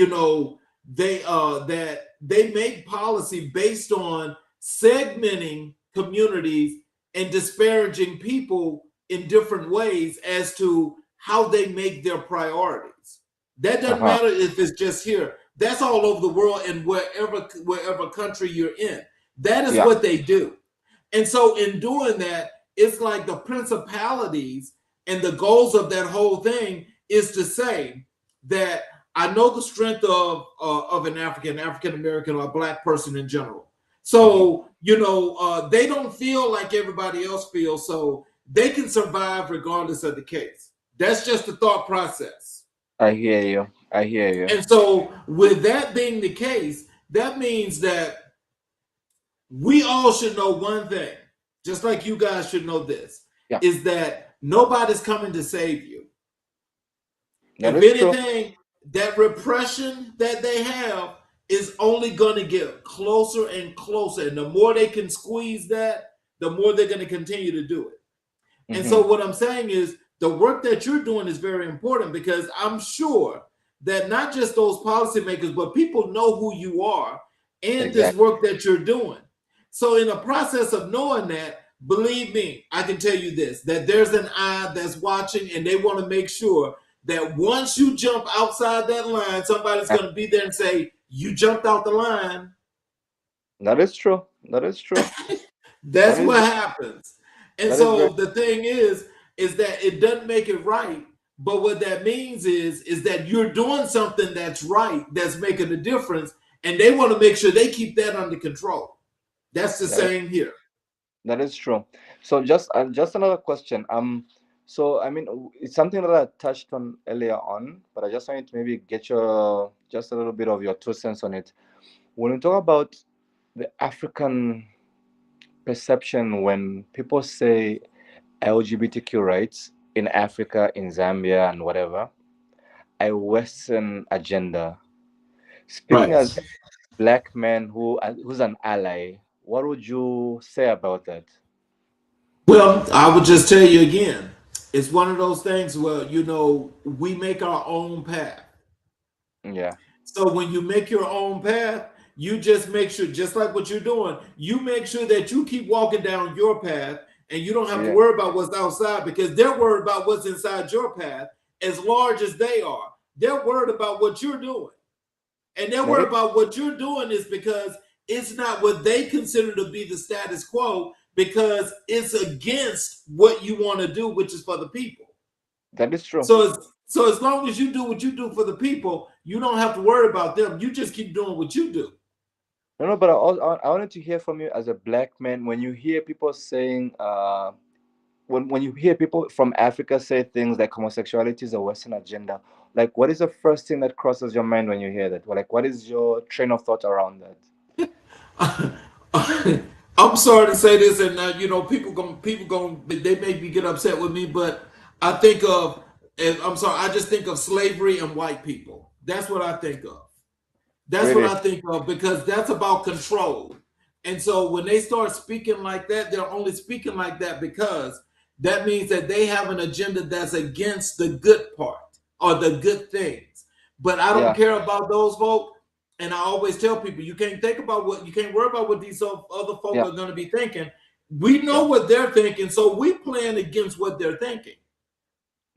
they make policy based on segmenting communities and disparaging people in different ways as to how they make their priorities. That doesn't Uh-huh. matter if it's just here. That's all over the world and wherever country you're in. That is Yeah. what they do. And so in doing that, it's like the principalities and the goals of that whole thing is to say that I know the strength of an African American or a black person in general. Mm-hmm. So they don't feel like everybody else feels, so they can survive regardless of the case. That's just the thought process. I hear you. I hear you. And so, with that being the case, that means that we all should know one thing, just like you guys should know this, Yeah. is that nobody's coming to save you. That If is true. anything, that repression that they have is only going to get closer and closer. And the more they can squeeze that, the more they're going to continue to do it. And Mm-hmm. so, what I'm saying is the work that you're doing is very important because I'm sure that not just those policymakers, but people know who you are and this Exactly. work that you're doing. So, in the process of knowing that, believe me, I can tell you this that there's an eye that's watching and they want to make sure that once you jump outside that line, somebody's Uh, going to be there and say, you jumped out the line. That is true. That is true. That That's is what happens. And that is so very the thing is that it doesn't make it right. But what that means is that you're doing something that's right, that's making a difference, and they want to make sure they keep that under control. That's the that is, same here. that is true. So just another question. So I mean, it's something that I touched on earlier on, but I just wanted to maybe get your just a little bit of your 2 cents on it. when we talk about the African perception, when people say LGBTQ rights in Africa, in Zambia, and whatever, a Western agenda. Speaking as Right. a black man who's an ally, what would you say about that? Well, I would just tell you again, it's one of those things where, we make our own path. Yeah, So when you make your own path, you just make sure, just like what you're doing, you make sure that you keep walking down your path and you don't have to yeah, worry about what's outside because they're worried about what's inside your path as large as they are. They're worried about what you're doing. And they're that is worried about what you're doing is because it's not what they consider to be the status quo because it's against what you want to do, which is for the people. that is true. So as long as you do what you do for the people, you don't have to worry about them. You just keep doing what you do. No, no, but I wanted to hear from you as a black man. When you hear people saying, when you hear people from Africa say things like homosexuality is a Western agenda, like what is the first thing that crosses your mind when you hear that? Or like, what is your train of thought around that? I'm sorry to say this, and people going they make me get upset with me, but I think of, and I'm sorry, I just think of slavery and white people. That's what I think of. That's what Really? I think of because that's about control. And so when they start speaking like that, they're only speaking like that because that means that they have an agenda that's against the good part or the good things. But I don't Yeah, care about those folk. And I always tell people, you can't worry about what these other folk yeah, are going to be thinking. We know yeah. what they're thinking, so we plan against what they're thinking.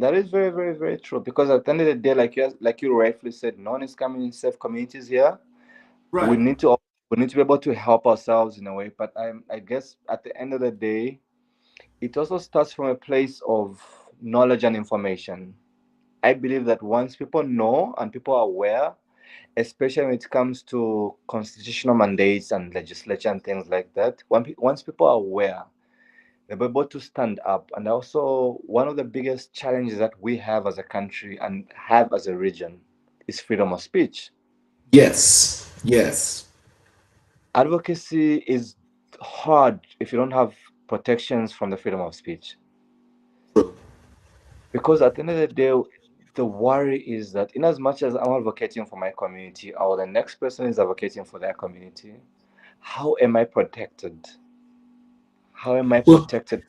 That is very, very, very true. Because at the end of the day, like you rightfully said, no one is coming in safe communities here. We Right. need to we need to be able to help ourselves in a way. But I guess at the end of the day, it also starts from a place of knowledge and information. I believe that once people know and people are aware, especially when it comes to constitutional mandates and legislature and things like that, once people are aware, they'll be able to stand up. And also, one of the biggest challenges that we have as a country and have as a region is freedom of speech. Yes. Yes. Advocacy is hard if you don't have protections from the freedom of speech. Because at the end of the day, the worry is that in as much as I'm advocating for my community or the next person is advocating for their community, how am I protected? How am I Well, protected?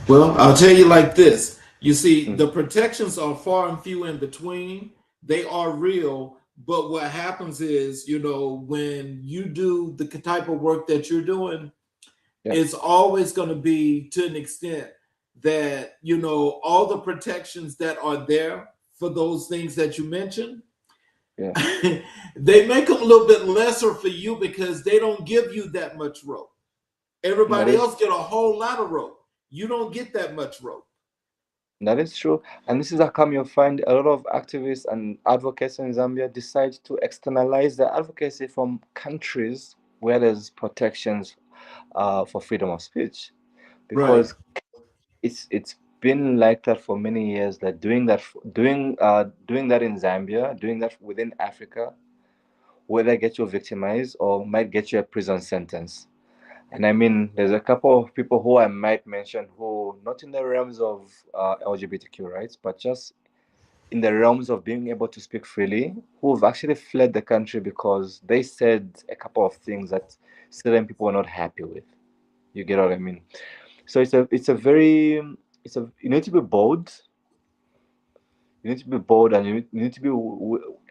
I'll tell you like this. You see, Mm, the protections are far and few in between. They are real, but what happens is, when you do the type of work that you're doing, yeah, it's always going to be to an extent that, all the protections that are there for those things that you mentioned, yeah. they make them a little bit lesser for you because they don't give you that much rope. That Everybody is else get a whole lot of rope. You don't get that much rope. that is true. And this is how come you'll find a lot of activists and advocates in Zambia decide to externalize their advocacy from countries where there's protections for freedom of speech. Right. Because it's been like that for many years, that doing that in Zambia, doing that within Africa, whether get you victimized or might get you a prison sentence. And I mean, there's a couple of people who I might mention who, not in the realms of LGBTQ rights, but just in the realms of being able to speak freely, who've actually fled the country because they said a couple of things that certain people were not happy with. You get what I mean? So it's a very you need to be bold. You need to be bold, and you need to be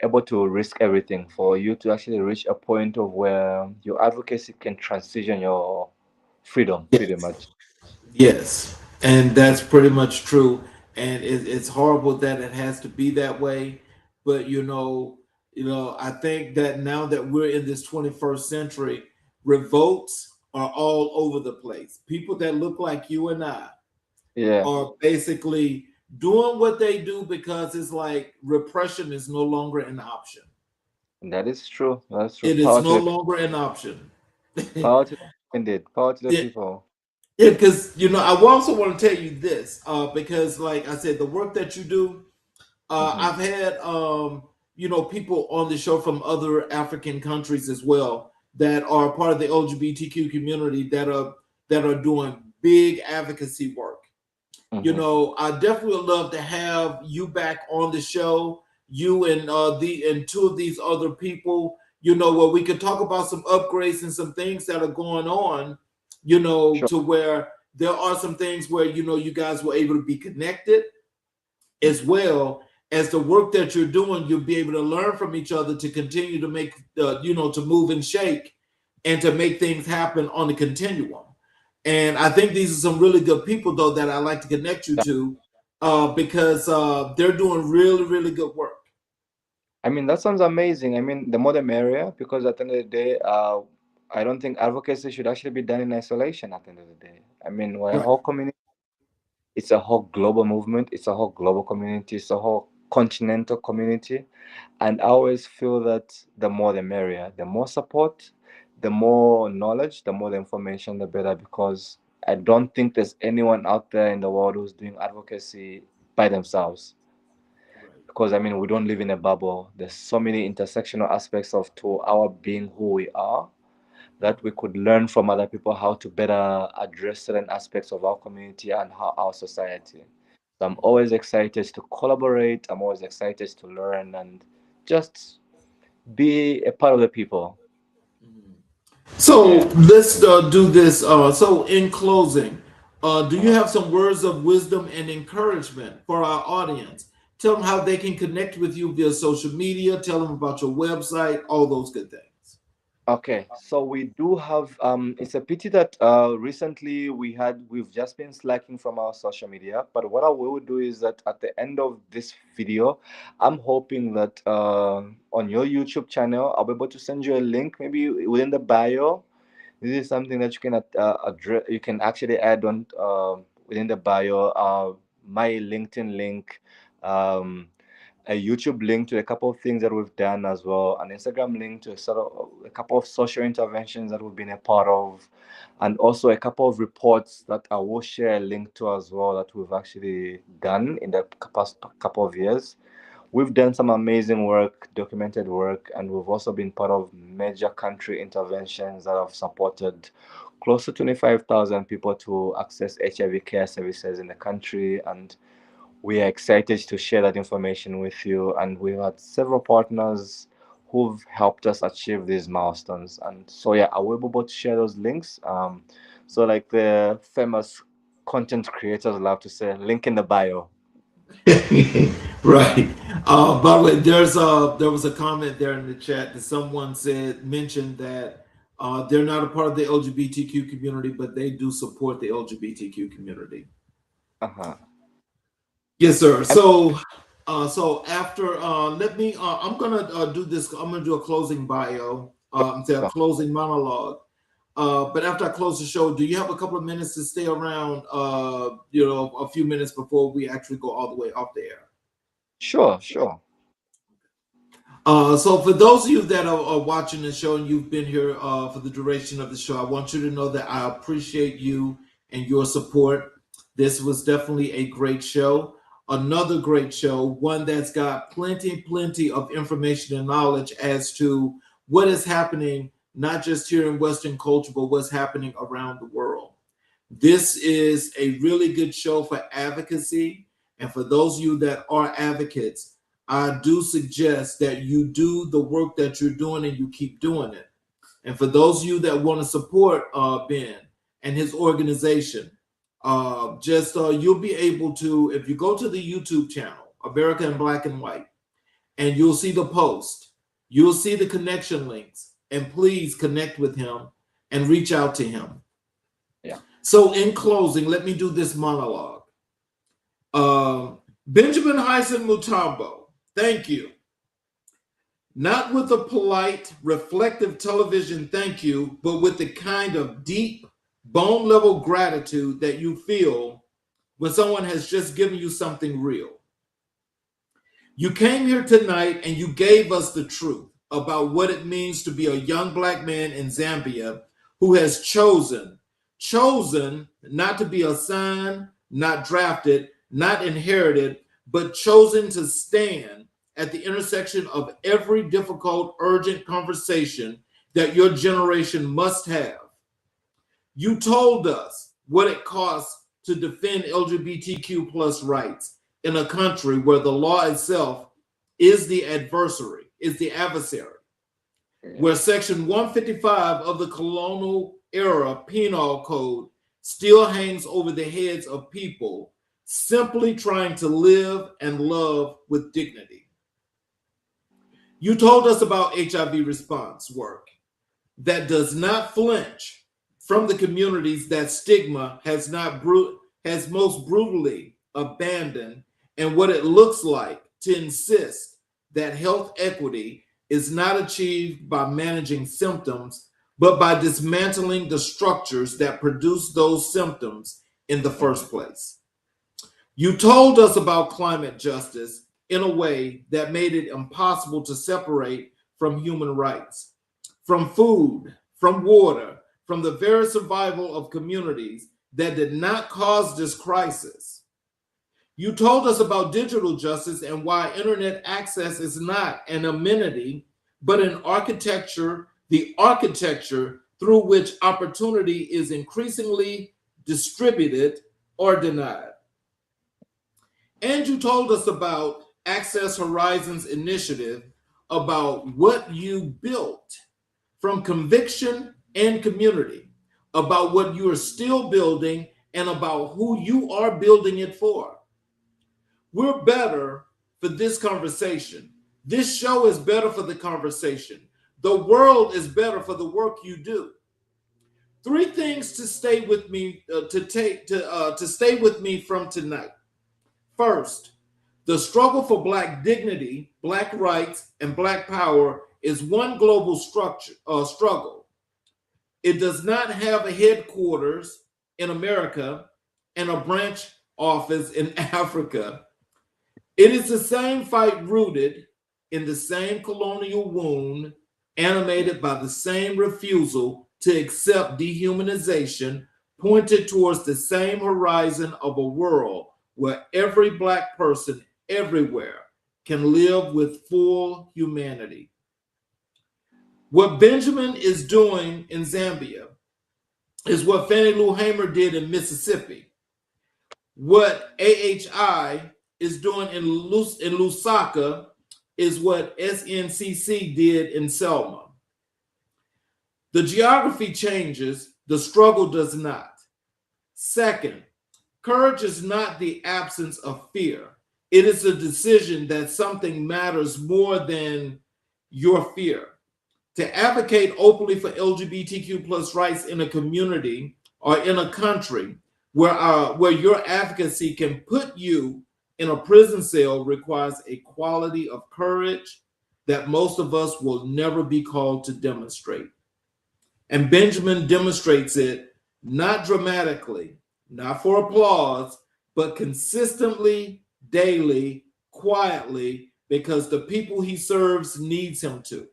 able to risk everything for you to actually reach a point of where your advocacy can transition your freedom, pretty Yes. much. Yes. And that's pretty much true. And it's horrible that it has to be that way. But I think that now that we're in this 21st century, revolts are all over the place. People that look like you and I Yeah, are basically doing what they do because it's like repression is no longer an option. that is true. That's true. It is no longer an option. Power to indeed. Power to the Yeah, people. yeah, because I also want to tell you this, because like I said, the work that you do, Hmm. I've had people on the show from other African countries as well that are part of the LGBTQ community that are doing big advocacy work. Hmm. I definitely would love to have you back on the show, you and two of these other people, where we could talk about some upgrades and some things that are going on, Sure. to where there are some things where you guys were able to be connected, as well as the work that you're doing. You'll be able to learn from each other to continue to make, to move and shake and to make things happen on the continuum. And I think these are some really good people, though, that I like to connect you Yeah. to, because they're doing really, really good work. I mean, that sounds amazing. I mean, the more the merrier, because at the end of the day, I don't think advocacy should actually be done in isolation at the end of the day. I mean, we're a Right. whole community. It's a whole global movement. It's a whole global community. It's a whole continental community. And I always feel that the more the merrier, the more support, the more knowledge, the more the information, the better. Because I don't think there's anyone out there in the world who's doing advocacy by themselves. Right. Because I mean, we don't live in a bubble. There's so many intersectional aspects of to our being who we are that we could learn from other people how to better address certain aspects of our community and how our society. So I'm always excited to collaborate. I'm always excited to learn and just be a part of the people. So Yeah. let's do this. So in closing, do you Uh-huh. have some words of wisdom and encouragement for our audience? Tell them how they can connect with you via social media. Tell them about your website, all those good things. Okay, so we do have it's a pity that recently we've just been slacking from our social media, but what I will do is that at the end of this video, I'm hoping that on your YouTube channel, I'll be able to send you a link maybe within the bio. This is something that you can address, you can actually add on within the bio, my LinkedIn link, um, a YouTube link to a couple of things that we've done as well, an Instagram link to sort of a couple of social interventions that we've been a part of, and also a couple of reports that I will share a link to as well that we've actually done in the past couple of years. We've done some amazing work, documented work, and we've also been part of major country interventions that have supported close to 25,000 people to access HIV care services in the country. And we are excited to share that information with you. And we've had several partners who've helped us achieve these milestones. And so, yeah, I will be able to share those links. So, like the famous content creators love to say, link in the bio. Right. By the way, there was a comment there in the chat that someone mentioned that they're not a part of the LGBTQ community, but they do support the LGBTQ community. Uh-huh. Yes, sir. I mean, So after, let me. I'm gonna do this. I'm gonna do a closing bio. Say a sure. closing monologue. But after I close the show, do you have a couple of minutes to stay around? A few minutes before we actually go all the way off the air. Sure, sure. So for those of you that are watching the show and you've been here for the duration of the show, I want you to know that I appreciate you and your support. This was definitely a great show. Another great show, one that's got plenty of information and knowledge as to what is happening, not just here in Western culture, but what's happening around the world. This is a really good show for advocacy. And for those of you that are advocates, I do suggest that you do the work that you're doing and you keep doing it. And for those of you that want to support Ben and his organization, just you'll be able to, if you go to the YouTube channel, America in Black and White, and you'll see the post, you'll see the connection links, and please connect with him and reach out to him. Yeah. So, in closing, let me do this monologue. Benjamin Hyson Mutambo, thank you. Not with a polite, reflective television thank you, but with the kind of deep, bone level gratitude that you feel when someone has just given you something real. You came here tonight and you gave us the truth about what it means to be a young Black man in Zambia who has chosen not to be assigned, not drafted, not inherited, but chosen to stand at the intersection of every difficult, urgent conversation that your generation must have. You told us what it costs to defend LGBTQ plus rights in a country where the law itself is the adversary, where Section 155 of the colonial era penal code still hangs over the heads of people simply trying to live and love with dignity. You told us about HIV response work that does not flinch from the communities that stigma has most brutally abandoned, and what it looks like to insist that health equity is not achieved by managing symptoms, but by dismantling the structures that produce those symptoms in the first place. You told us about climate justice in a way that made it impossible to separate from human rights, from food, from water, from the very survival of communities that did not cause this crisis. You told us about digital justice and why internet access is not an amenity, but an architecture, the architecture through which opportunity is increasingly distributed or denied. And you told us about Access Horizons initiative, about what you built from conviction and community, about what you are still building, and about who you are building it for. We're better for this conversation. This show is better for the conversation. The world is better for the work you do. 3 things to stay with me to stay with me from tonight. First, the struggle for Black dignity, Black rights, and Black power is one global struggle. It does not have a headquarters in America and a branch office in Africa. It is the same fight rooted in the same colonial wound, animated by the same refusal to accept dehumanization, pointed towards the same horizon of a world where every Black person everywhere can live with full humanity. What Benjamin is doing in Zambia is what Fannie Lou Hamer did in Mississippi. What AHI is doing in Lusaka is what SNCC did in Selma. The geography changes, the struggle does not. Second, courage is not the absence of fear. It is a decision that something matters more than your fear. To advocate openly for LGBTQ plus rights in a community or in a country where your advocacy can put you in a prison cell requires a quality of courage that most of us will never be called to demonstrate. And Benjamin demonstrates it not dramatically, not for applause, but consistently, daily, quietly, because the people he serves needs him to.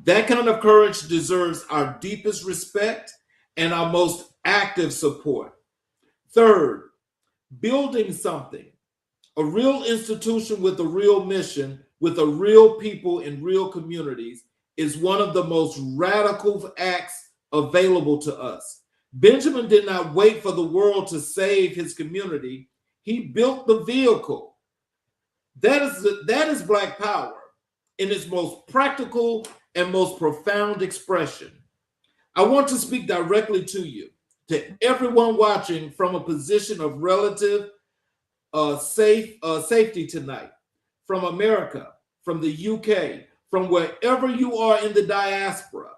That kind of courage deserves our deepest respect and our most active support. Third, building something, a real institution with a real mission, with a real people in real communities, is one of the most radical acts available to us. Benjamin did not wait for the world to save his community. He built the vehicle. That is Black power in its most practical and most profound expression. I want to speak directly to you, to everyone watching from a position of relative safety tonight, from America, from the UK, from wherever you are in the diaspora,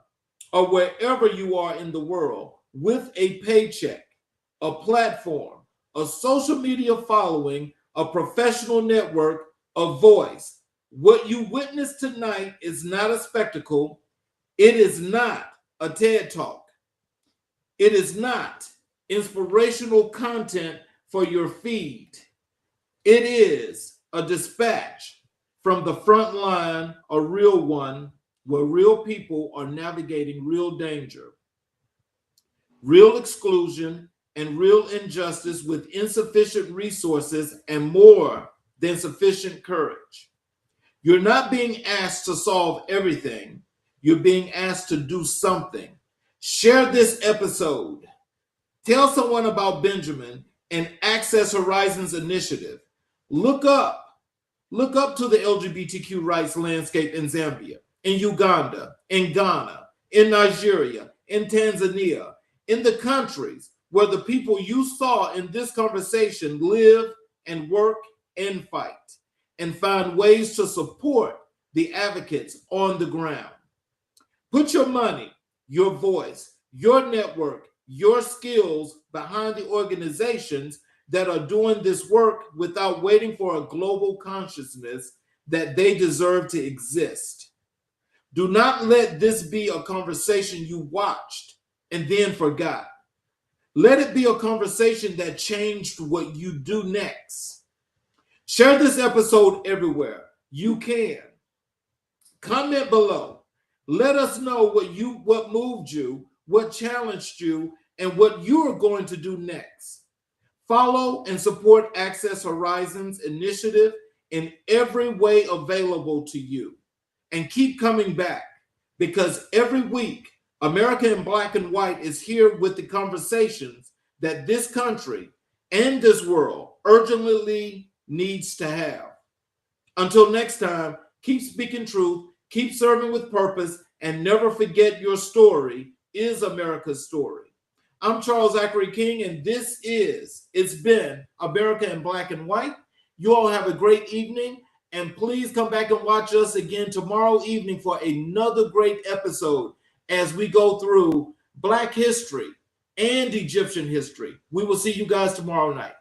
or wherever you are in the world, with a paycheck, a platform, a social media following, a professional network, a voice. What you witnessed tonight is not a spectacle. It is not a TED Talk. It is not inspirational content for your feed. It is a dispatch from the front line, a real one, where real people are navigating real danger, real exclusion, and real injustice with insufficient resources and more than sufficient courage. You're not being asked to solve everything. You're being asked to do something. Share this episode. Tell someone about Benjamin and Access Horizons Initiative. Look up to the LGBTQ rights landscape in Zambia, in Uganda, in Ghana, in Nigeria, in Tanzania, in the countries where the people you saw in this conversation live and work and fight, and find ways to support the advocates on the ground. Put your money, your voice, your network, your skills behind the organizations that are doing this work without waiting for a global consciousness that they deserve to exist. Do not let this be a conversation you watched and then forgot. Let it be a conversation that changed what you do next. Share this episode everywhere you can. Comment below. Let us know what moved you, what challenged you, and what you are going to do next. Follow and support Access Horizons Initiative in every way available to you. And keep coming back, because every week, America in Black and White is here with the conversations that this country and this world urgently needs to have. Until next time, keep speaking truth, keep serving with purpose, and never forget your story is America's story. I'm Charles Zachary King, and it's been America in Black and White. You all have a great evening, and please come back and watch us again tomorrow evening for another great episode as we go through Black history and Egyptian history. We will see you guys tomorrow night.